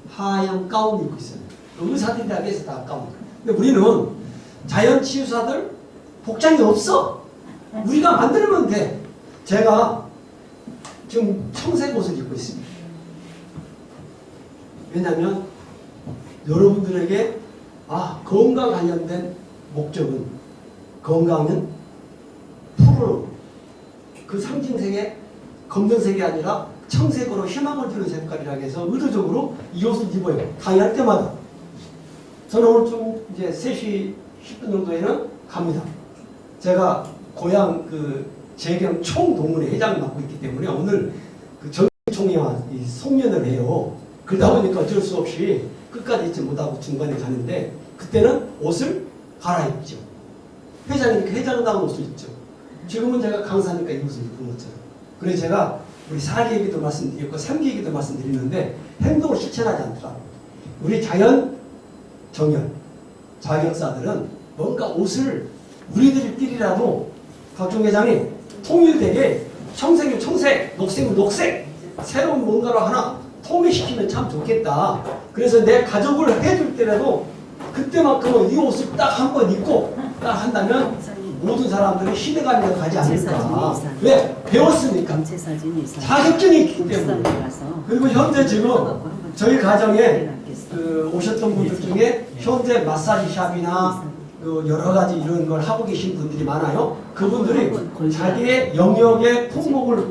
하얀 가운을 입고 있어요. 의사들이 다 계속 다 가운. 근데 우리는 자연치유사들 복장이 없어. 우리가 만들면 돼. 제가 지금 청색 옷을 입고 있습니다. 왜냐하면 여러분들에게 건강 관련된 목적은 건강은 푸르로 그 상징색의 검정색이 아니라 청색으로 희망을 주는 색깔이라고 해서 의도적으로 이 옷을 입어요. 강의할 때마다. 저는 오늘 좀 이제 3시 10분 정도에는 갑니다. 제가 고향 그 재경 총동문회 회장을 맡고 있기 때문에 오늘 그 정총회와 송년을 해요. 그러다 보니까 어쩔 수 없이 끝까지 있지 못하고 중간에 가는데 그때는 옷을 갈아입죠. 회장이니까 회장다운 옷을 입죠. 지금은 제가 강사니까 이 옷을 입은 것처럼. 그래서 제가 우리 4기 얘기도 말씀드렸고 3기 얘기도 말씀드리는데 행동을 실천하지 않더라. 우리 자연 정열 자격사들은 뭔가 옷을 우리들끼리라도 박종 회장이 통일되게 청색이면 청색, 녹색이면 녹색 새로운 뭔가를 하나 통일시키면 참 좋겠다. 그래서 내 가족을 해줄 때라도 그때만큼은 이 옷을 딱 한 번 입고 딱 한다면 모든 사람들이 시대감에 가지 않을까. 이상. 왜? 배웠으니까. 전체 사진 이상. 자격증이 있기 때문에. 국산에 가서 그리고 현재 지금 저희 가정에 낫겠어. 그 오셨던 분들 중에 현재 마사지 샵이나 그 여러 가지 이런 걸 하고 계신 분들이 많아요. 그분들이 자기의 영역의 품목을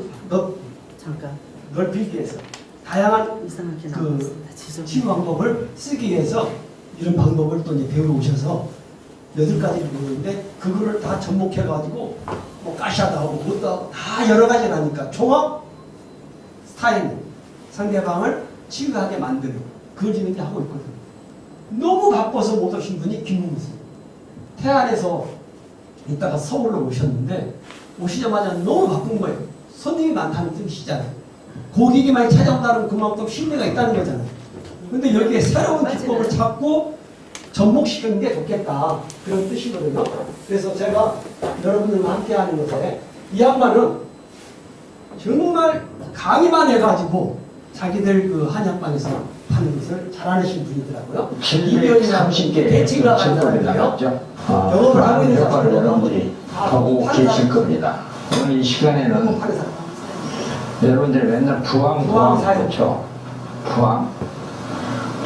잠깐 넓히기 위해서 다양한 이상하게 그 나왔습니다. 지저분해. 치유 방법을 쓰기 위해서 이런 방법을 또 이제 배우러 오셔서 8가지를 배우는데 그거를 다 접목해가지고 뭐 가샤도 하고 뭣도 하고 다 여러 가지를 하니까 종합 스타일 상대방을 치유하게 만드는 그걸 지금 이제 하고 있거든요. 너무 바빠서 못 오신 분이 김문수. 태안에서 이따가 서울로 오셨는데 오시자마자 너무 바쁜 거예요. 손님이 많다는 뜻이잖아요. 고객이 많이 찾아온다는 그만큼 신뢰가 있다는 거잖아요. 근데 여기에 새로운 기법을 찾고 접목시키는 게 좋겠다. 그런 뜻이거든요. 그래서 제가 여러분들과 함께 하는 것에 이 양반은 정말 강의만 해가지고 자기들 그 한약방에서 하는 것을 잘하시는 분이더라고요. 730개 대칭가 제품이 간다는데요. 나왔죠. 영업을 하고 있는 효과를 사람들은 여러분들이 보고 계실 겁니다. 오늘 이 시간에는 파는 사람. 여러분들이 맨날 부항 사용. 그렇죠.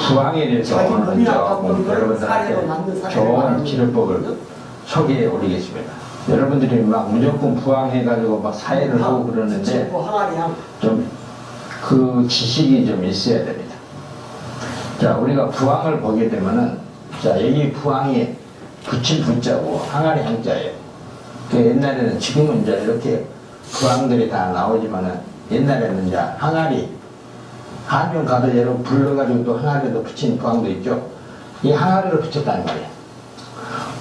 부항에 대해서 자기 오늘 몸이 좀 아팠던 걸 사례로 만든 여러분들한테 사례를 좋은 말하는 치료법을 거거든요. 소개해 올리겠습니다. 여러분들이 막 무조건 부항해가지고 막 사회를 하고 그러는데 항아리향. 좀 그 지식이 좀 있어야 됩니다. 자, 우리가 부항을 보게 되면은, 자, 여기 부항이 붙일 붙자고 항아리 항자예요. 그 옛날에는, 지금은 이제 이렇게 부항들이 다 나오지만은, 옛날에는 이제 항아리, 한명 가도 여러분 불러가지고 또 항아리도 붙이는 부항도 있죠. 이 항아리를 붙였다는 말이에요.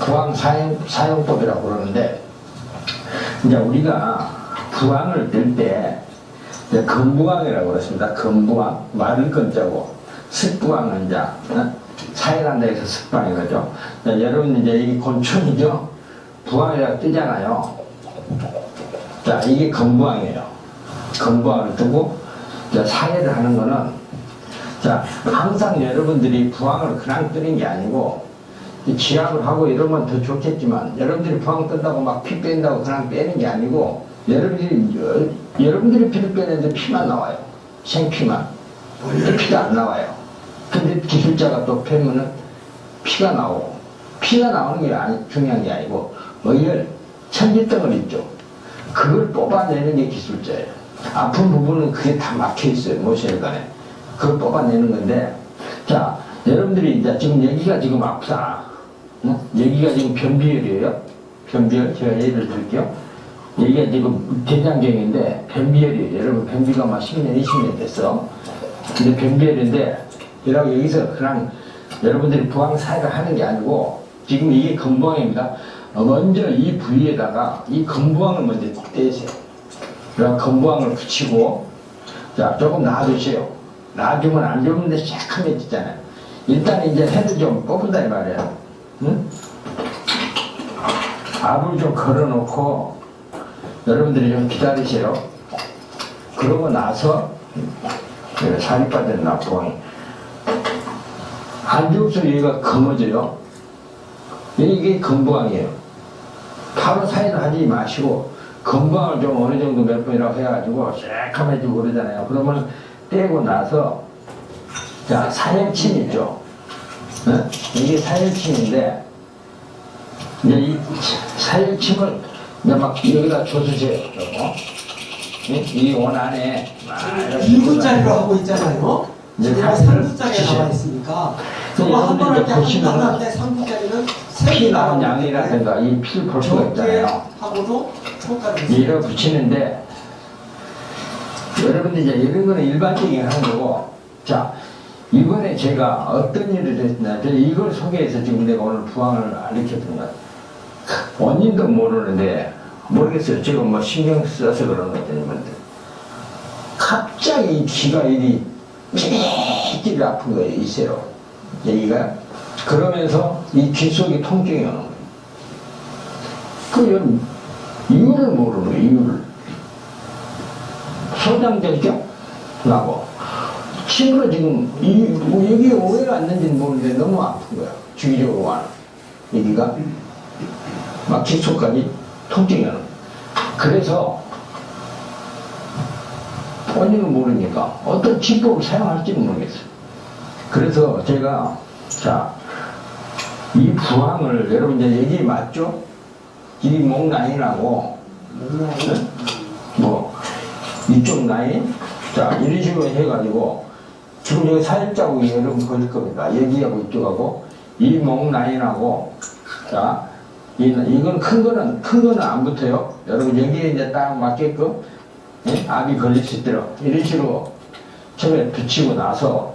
부항 사용법이라고 그러는데, 이제 우리가 부항을 뜰 때, 건부항이라고 그랬습니다. 건부항, 마를 건자고, 습부항은 이제, 사일한다 해서 습부항이 거죠. 여러분 이제 이게 곤충이죠. 부항이라고 뜨잖아요. 자, 이게 건부항이에요. 건부항을 뜨고, 사일을 하는 거는, 자, 항상 여러분들이 부항을 그냥 뜨는 게 아니고, 지압을 하고 이러면 더 좋겠지만, 여러분들이 부항 뜬다고 막 피 뺀다고 그냥 빼는 게 아니고, 여러분들이 피를 빼는데 피만 나와요. 생피만. 피가 안 나와요. 근데 기술자가 또 빼면은 피가 나오고, 피가 나오는 게 중요한 게 아니고, 의열, 천지덩어리 있죠. 그걸 뽑아내는 게 기술자예요. 아픈 부분은 그게 다 막혀 있어요. 모세혈관에. 그걸 뽑아내는 건데, 자, 여러분들이 이제 지금 여기가 지금 아프다. 응? 여기가 지금 변비열이에요. 변비열, 제가 예를 들게요. 여기가 지금 대장경인데 변비열이에요. 여러분 변비가 막 10년, 20년 됐어. 근데 변비열인데 여기서 그냥 여러분들이 부항 사회를 하는 게 아니고 지금 이게 건부항입니다. 먼저 이 부위에다가 이 건부항을 먼저 떼세요. 그럼 건부항을 붙이고 자 조금 놔두세요. 놔두면 안 좋은데 새카매지잖아요. 일단 이제 해를 좀 뽑은다 이 말이에요. 응? 압을 좀 걸어놓고 여러분들이 좀 기다리세요. 그러고 나서 살이 빠진 부항이 안쪽서 여기가 검어져요. 이게 건부항이에요. 바로 사이를 하지 마시고 건부항을 좀 어느 정도 몇 번이라고 해가지고 새카매지고 그러잖아요. 그러면 떼고 나서 자 사열침 있죠. 네? 이게 사열침인데 이제 이 사열침을 이제 막 여기다 줘주세요. 이 원 안에 2분짜리로 하고 있잖아요. 제가 3분짜리에 나와 있으니까 저거 한 번 할 때 하는데 3분짜리는 피 나온 양이라든가 이 피를 볼 수가 있잖아요. 하고도 효과를 얘를 붙이는데 여러분들 이제 이런 거는 일반적인 하는 거고 자 이번에 제가 어떤 일을 했나 이걸 소개해서 지금 내가 오늘 부항을 가르쳐준 거야. 원인도 모르는데 모르겠어요. 지금 뭐 신경 써서 그런 것 때문에 갑자기 이 귀가 이리 찌릿찌릿 아픈 거예요. 이세로 여기가 그러면서 이 귀 속에 통증이 오는 거예요. 그 이유를 모르는 거예요. 이유를 소장절경 나고 친구가 지금 여기 오해가 왔는지는 모르는데 너무 아픈 거야. 주기적으로 와는 여기가 막 기초까지 통증이 오는. 그래서 원인을 모르니까 어떤 치법을 사용할지는 모르겠어요. 그래서 제가 자, 이 부항을 여러분 이제 얘기 맞죠? 이 목 라인하고 뭐 이쪽 라인 자 이런 식으로 해가지고 지금 여기 살자국이 여러분 보일 겁니다. 여기하고 이쪽하고 이 목 라인하고 자 이건 큰 거는 안 붙어요. 여러분 여기에 이제 딱 맞게끔 예? 압이 걸릴 수 있도록 이런 식으로 처음에 붙이고 나서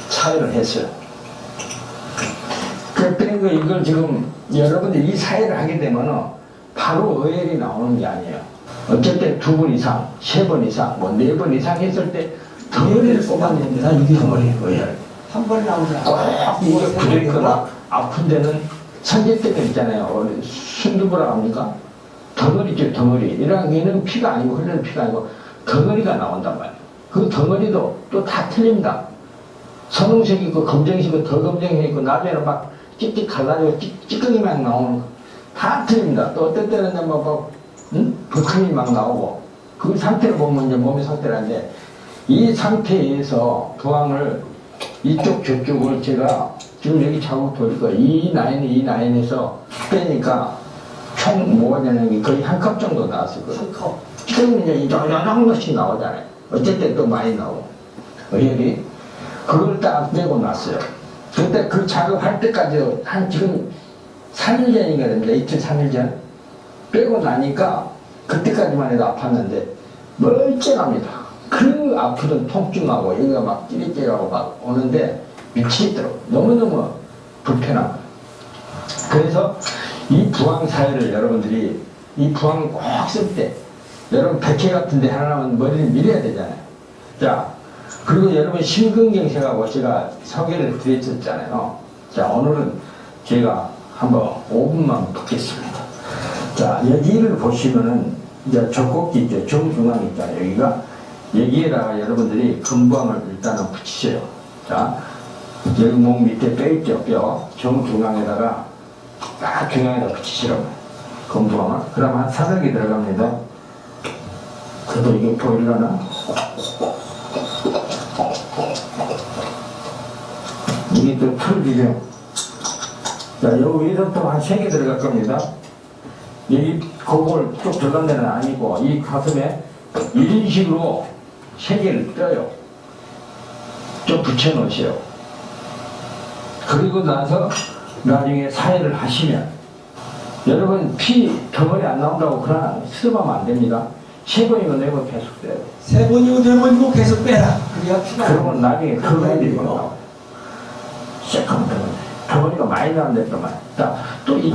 차이를 했어요. 그랬더니 이걸 지금 여러분들이 이 사회를 하게 되면은 바로 어혈이 나오는 게 아니에요. 어쩔 때 2번 이상, 3번 이상, 뭐 4번 이상 했을 때 덩어리를 뽑아냅니다. 이게 어혈. 한 번에 나오지 꼭 않아요. 이게 부들거나 아픈 데는 선제대가 있잖아요. 순두부라 합니까? 덩어리죠, 덩어리. 이런 게는 피가 아니고 흐르는 피가 아니고 덩어리가 나온단 말이에요. 그 덩어리도 또 다 틀립니다. 선홍색 있고 검정색 있고 더 검정색 있고 나중에는 막 찍찍 갈라지고 찌꺼기만 나오는 거. 다 틀립니다. 또 어떨 때는 뭐 버튼이 막 나오고 그 상태를 보면 이제 몸의 상태라는데 이 상태에서 부항을 이쪽 저쪽을 제가 지금 여기 자국 돌릴 거예요. 이 라인에서 빼니까 총 뭐가 되는 게 거의 한 컵 정도 나왔을 거예요. 한 컵. 지금 이제 이런 것씩 나오잖아요. 어쩔 때 또 많이 나오고. 여기 그걸 딱 빼고 났어요. 그때 그 작업할 때까지 한 지금 3일 전인가 됩니다. 이틀 3일 전. 빼고 나니까 그때까지만 해도 아팠는데 멀쩡합니다. 그 아프던 통증하고 여기가 막 찌릿찌릿하고 막 오는데 미치도록 너무너무 불편합니다. 그래서 이 부항 사회를 여러분들이 이 부항을 꼭 쓸 때 여러분 백회 같은 데 하려면 머리를 밀어야 되잖아요. 자, 그리고 여러분 심근경색하고 제가 소개를 드렸었잖아요. 자, 오늘은 제가 한번 5분만 붙겠습니다. 자, 여기를 보시면은 이제 젖꼭지 있죠. 정중앙 있잖아요. 여기에다가 여러분들이 금부항을 일단은 붙이세요. 자, 여기 목 밑에 뼈 있죠. 뼈 정중앙에다가 딱 중앙에다 붙이시라고 금부항을. 그럼 한 400이 들어갑니다. 그래도 이게 보이려나? 이게 또 풀기죠. 자, 여기 위에서 또 한 3개 들어갈 겁니다. 여기 그걸 쭉 들어간 데는 아니고 이 가슴에 이런 식으로 3개를 떠요. 좀 붙여 놓으세요. 그리고 나서 나중에 사회를 하시면 여러분 피 덩어리 안 나온다고 그러나 스톱하면 안 됩니다. 3번이고 4번 계속 빼요. 3번이고 4번이고 계속 빼라. 그래야 피가. 그러면 나중에 덩어리들이 막 나와요. 새콤 덩어리가 많이 나는데 또 많이. 자, 또 이.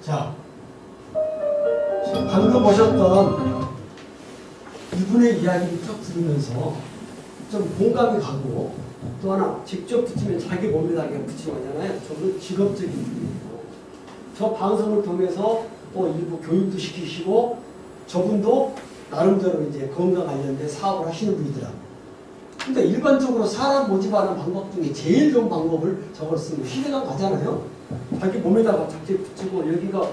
자, 방금 보셨던 이분의 이야기를 쭉 들으면서 좀 공감이 가고 또 하나 직접 붙이면 자기 몸에다 그냥 붙이고 하잖아요. 저는 직업적인 분이에요. 저 방송을 통해서 또 일부 교육도 시키시고 저분도 나름대로 이제 건강 관련된 사업을 하시는 분이더라고요. 근데 일반적으로 사람 모집하는 방법 중에 제일 좋은 방법을 저걸 쓰면 시대가 가잖아요. 자기 몸에다가 자기 붙이고 여기가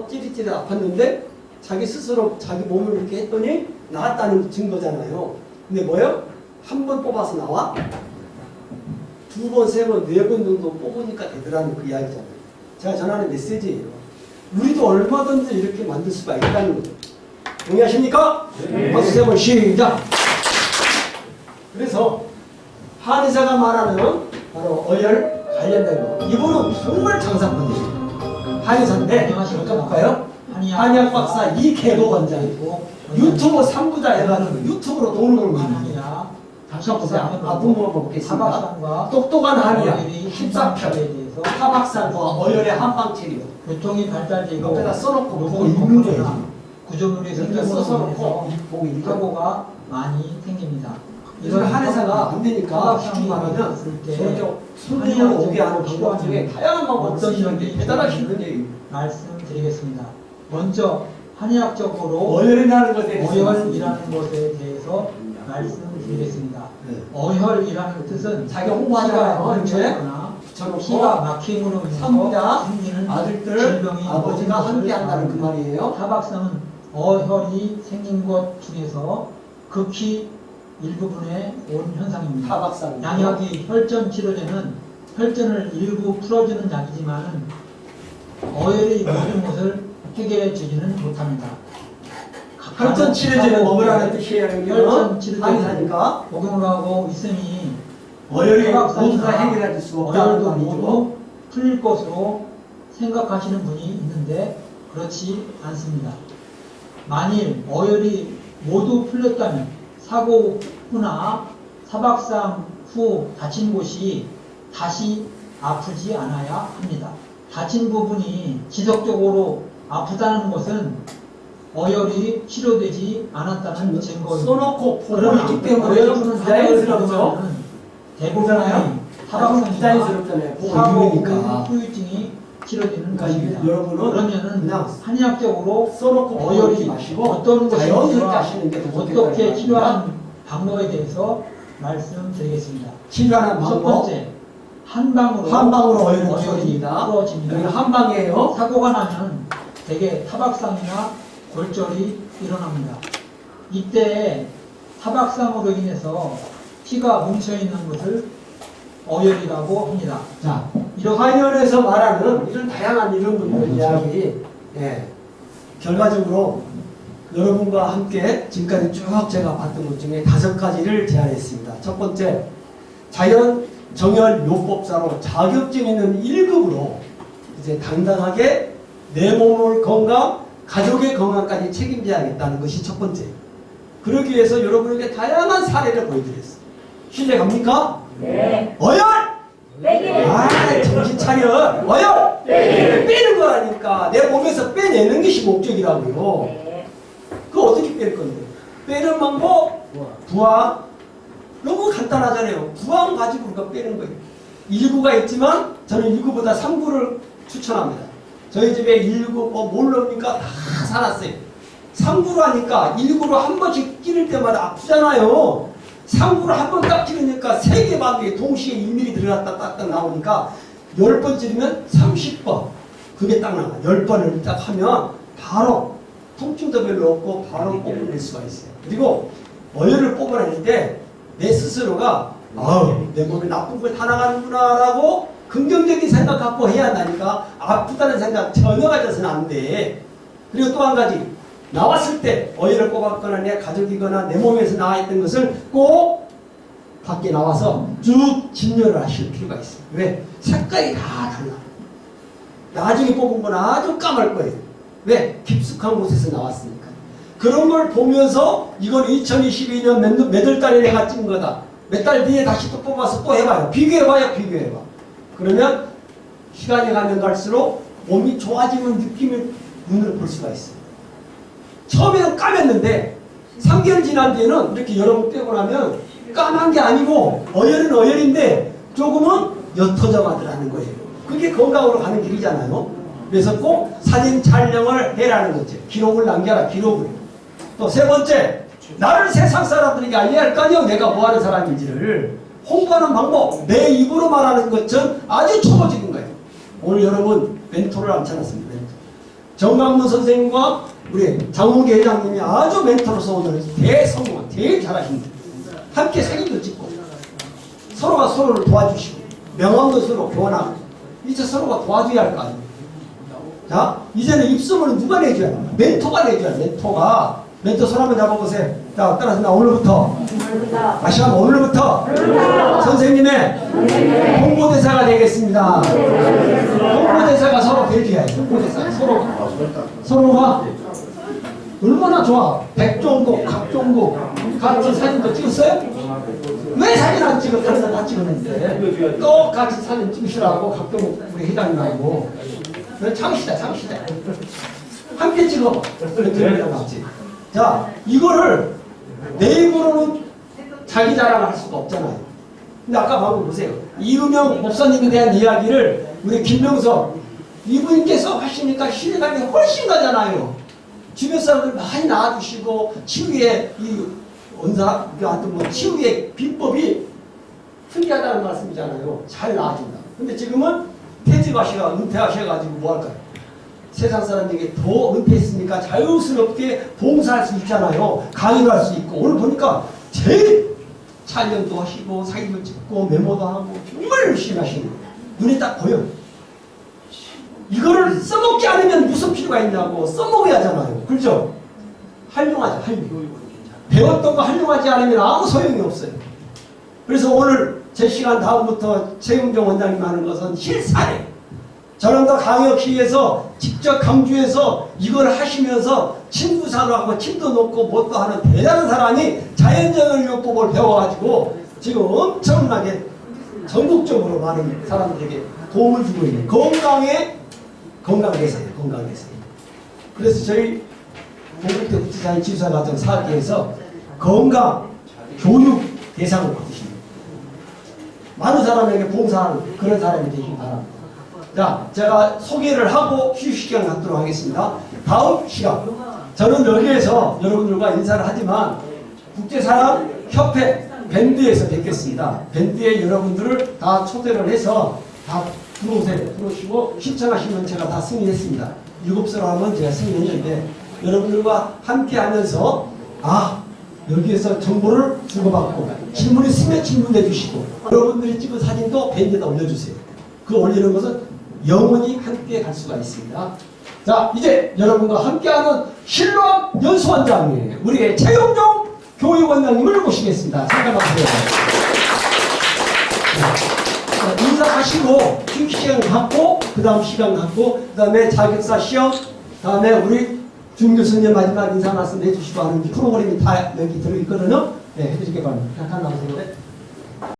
찌릿찌릿 아팠는데 자기 스스로 자기 몸을 이렇게 했더니 나았다는 증거잖아요. 근데 뭐예요? 한 번 뽑아서 나와? 2번, 3번, 4번 정도 뽑으니까 되더라는 그 이야기잖아요. 제가 전하는 메시지예요. 우리도 얼마든지 이렇게 만들 수가 있다는 거죠. 동의하십니까? 네. 박수 3번 시작! 그래서 한의사가 말하는 바로 어혈 관련된 거. 이분은 정말 장사꾼이에요. 한의사인데 볼까요? 한의학 박사 이계도 원장이고 유튜브 3부자 해가지고 유튜브로 돈을 벌고 있습니다. 다시 한번 보세요. 아픈 부분 보겠습니다. 똑똑한 한의학 14편 타박상과 어혈의 한방체리요. 교통이 발달되고 옆에다 써놓고 보고 읽는 거예요. 구조물이 써놓고 보고 읽는 사고가 많이 생깁니다. 이런 한의사가 안 되니까 쉽게 말하면 저쪽 손님을 오게 하는 방법 중에 다양한 방법을 쓰시는데 대단하게 힘든 얘기예요. 말씀드리겠습니다. 먼저 한의학적으로 어혈이라는 것에 대해서 어혈이라는 것에 대해서 말씀드리겠습니다. 어혈이라는 뜻은 자기 홍보하잖아요. 뭉쳐있거나 붙여놓고 피가 막힘으로 인해서 산모자, 생기는 아들들, 질병이 아버지가 모든 함께 것을 한다는 그 말이에요. 타박상은 어혈이 생긴 것 중에서 극히 일부분에 온 현상입니다. 타박상. 양약이 혈전 치료제는 혈전을 일부 풀어주는 약이지만은 어혈의 모든 것을 해결해 주지는 못합니다. 혈전 치료제를 먹으라는 뜻이에요. 혈전 치료제는 한의사니까 복용을 하고 있으니 어혈이 타박상이나 모두 다 해결해 줄 수 없다는 어혈도 말이죠. 모두 풀릴 것으로 생각하시는 분이 있는데 그렇지 않습니다. 만일 어혈이 모두 풀렸다면 사고 후나 사박상 후 다친 곳이 다시 아프지 않아야 합니다. 다친 부분이 지속적으로 아프다는 것은 어혈이 치료되지 않았다는 증거입니다. 써놓고 보고 그러나 있기 때문에 어혈은 부자연스럽죠. 대부분의 타박상이나 부자연스럽잖아요. 보고 사고 있으니까. 후 후유증이 치료되는 그러니까 것입니다. 이게 여러분은 그러면은 그냥 한의학적으로 써놓고 보고 있지 어혈이 마시고 어떤 자연스럽게 것인지와 하시는 게 더 좋겠다는 어떻게 겁니다. 치료하는 방법에 대해서 말씀드리겠습니다. 치료하는 첫 방법 번째, 한방으로 어혈은 어혈이 풀어집니다. 풀어집니다. 여기 한방이에요. 사고가 나면 대개 타박상이나 골절이 일어납니다. 이때 타박상으로 인해서 피가 뭉쳐 있는 것을 어혈이라고 합니다. 자, 이렇게 한의원에서 말하는 이런 다양한 이런 분들 이야기, 결과적으로 여러분과 함께 지금까지 쭉 제가 봤던 것 중에 5가지를 제안했습니다. 첫 번째, 자연 정열 요법사로 자격증 있는 1급으로 이제 당당하게 내 몸을 건강, 가족의 건강까지 책임져야겠다는 것이 첫 번째. 그러기 위해서 여러분에게 다양한 사례를 보여드렸어요. 신뢰 갑니까? 네. 어열! 네. 아, 정신 차려. 어열! 네. 빼는 거라니까. 내 몸에서 빼내는 것이 목적이라고요. 네. 그거 어떻게 뺄 건데? 빼는 방법? 부항. 너무 간단하잖아요. 부항 가지고 우리가 빼는 거예요. 1구가 있지만 저는 1구보다 3구를 추천합니다. 저희 집에 1구 뭘 넣습니까? 다 사놨어요. 3구로 하니까 1구로 한 번씩 끼를 때마다 아프잖아요. 3구로 한 번 딱 찌르니까 3개 반에 동시에 1mm 들어갔다 딱딱 나오니까 10번 찌르면 30번. 그게 딱 나와. 10번을 딱 하면 바로 통증도 별로 없고 바로 뽑아낼 수가 있어요. 그리고 어혈을 뽑아낼 때 내 스스로가 내 몸에 나쁜 걸 다 나가는구나 라고 긍정적인 생각 갖고 해야 한다니까 아프다는 생각 전혀 가져서는 안 돼. 그리고 또 한 가지 나왔을 때 어혈을 뽑았거나 내 가족이거나 내 몸에서 나와 있던 것을 꼭 밖에 나와서 쭉 진열을 하실 필요가 있어요. 왜? 색깔이 다 달라. 나중에 뽑은 건 아주 까말 거예요. 왜? 깊숙한 곳에서 나왔으니까. 그런 걸 보면서 이건 2022년 몇 달에 내가 찍은 거다. 몇 달 뒤에 다시 또 뽑아서 또 해봐요. 비교해봐요. 비교해봐. 그러면 시간이 가면 갈수록 몸이 좋아지는 느낌을 눈으로 볼 수가 있어요. 처음에는 까맸는데 3개월 지난 뒤에는 이렇게 여러 번 빼고 나면 까만 게 아니고 어혈은 어혈인데 조금은 옅어져 가더라는 거예요. 그게 건강으로 가는 길이잖아요. 그래서 꼭 사진 촬영을 해라는 거죠. 기록을 남겨라. 기록을. 또 세 번째, 나를 세상 사람들에게 알려야 할 거 아니에요. 내가 뭐 하는 사람인지를. 홍보하는 방법, 내 입으로 말하는 것은 아주 초보적인 거예요. 오늘 여러분 멘토를 앉혀놨습니다. 멘토. 정강문 선생님과 우리 장홍계 회장님이 아주 멘토로서 오늘 대성공, 되게 잘하십니다. 함께 사진도 찍고 서로가 서로를 도와주시고 명함도 서로 교환하고 이제 서로가 도와줘야 할 거 아니에요. 자, 이제는 입소문은 누가 내줘야 돼? 멘토가 내줘야 돼. 멘토 손 한번 잡아보세요. 자, 따라서 나 오늘부터 다시 한번 오늘부터 선생님의 홍보대사가 되겠습니다. 홍보대사가 서로 대줘야 돼. 홍보대사 서로가 얼마나 좋아. 백종국, 각종국 같이 사진도 찍었어요? 왜 사진 안 찍어? 다른 사람 다 찍었는데 똑같이 사진 찍으시라고 각종국 우리 회장님하고 창시다. 함께 찍어. 자, 이거를 내 입으로는 자기 자랑을 할 수가 없잖아요. 근데 아까 방금 보세요. 이은영 목사님에 대한 이야기를 우리 김명석 이분께서 하시니까 신뢰감이 훨씬 가잖아요. 주변 사람들 많이 나와주시고 치유의 이 원사, 하여튼 뭐 치유의 비법이 특이하다는 말씀이잖아요. 잘 나와준다. 근데 지금은 은퇴하셔가지고 뭐 할까요? 세상 사람에게 더 은퇴했으니까 자유스럽게 봉사할 수 있잖아요. 강의를 할 수 있고. 오늘 보니까 제일 촬영도 하시고 사진도 찍고 메모도 하고 정말 열심히 하시는 거예요. 눈에 딱 보여. 이거를 써먹지 않으면 무슨 필요가 있냐고 써먹어야 하잖아요. 그렇죠? 활용하자. 배웠던 거 활용하지 않으면 아무 소용이 없어요. 그래서 오늘 제 시간 다음부터 최용종 원장님 하는 것은 실사례. 저는 강역시에서 직접 강주에서 이걸 하시면서 침구사로 하고 침도 놓고 뭣도 하는 대단한 사람이 자연정을요법을 배워가지고 지금 엄청나게 전국적으로 많은 사람들에게 도움을 주고 있는 건강계세요. 그래서 저희 동국대 국제사회 지수사과정 사학계에서 건강 교육 대상을 받으십니다. 많은 사람에게 봉사하는 그런 사람이 되시기 바랍니다. 자, 제가 소개를 하고 휴식 시간 갖도록 하겠습니다. 다음 시간 저는 여기에서 여러분들과 인사를 하지만 국제사랑협회 밴드에서 뵙겠습니다. 밴드에 여러분들을 다 초대를 해서 다 들어오시고 신청하시면 제가 다 승인했습니다. 7사람은 제가 승인했는데 여러분들과 함께 하면서 여기에서 정보를 주고받고 질문 있으면 질문해 주시고 여러분들이 찍은 사진도 밴드에다 올려주세요. 그 올리는 것은 영원히 함께 갈 수가 있습니다. 자, 이제 여러분과 함께하는 신로학 연수원장님 우리의 최용종 교육원장님을 모시겠습니다. 잠깐 와주세요. 인사하시고 휴식 시간 갖고 그 다음 시간 갖고 그 다음에 자격사 시험 그 다음에 우리 준 교수님 마지막 인사 말씀 해주시고 하는 프로그램이 다 여기 들어있거든요. 네, 해주시기 바랍니다. 잠깐 나오세요.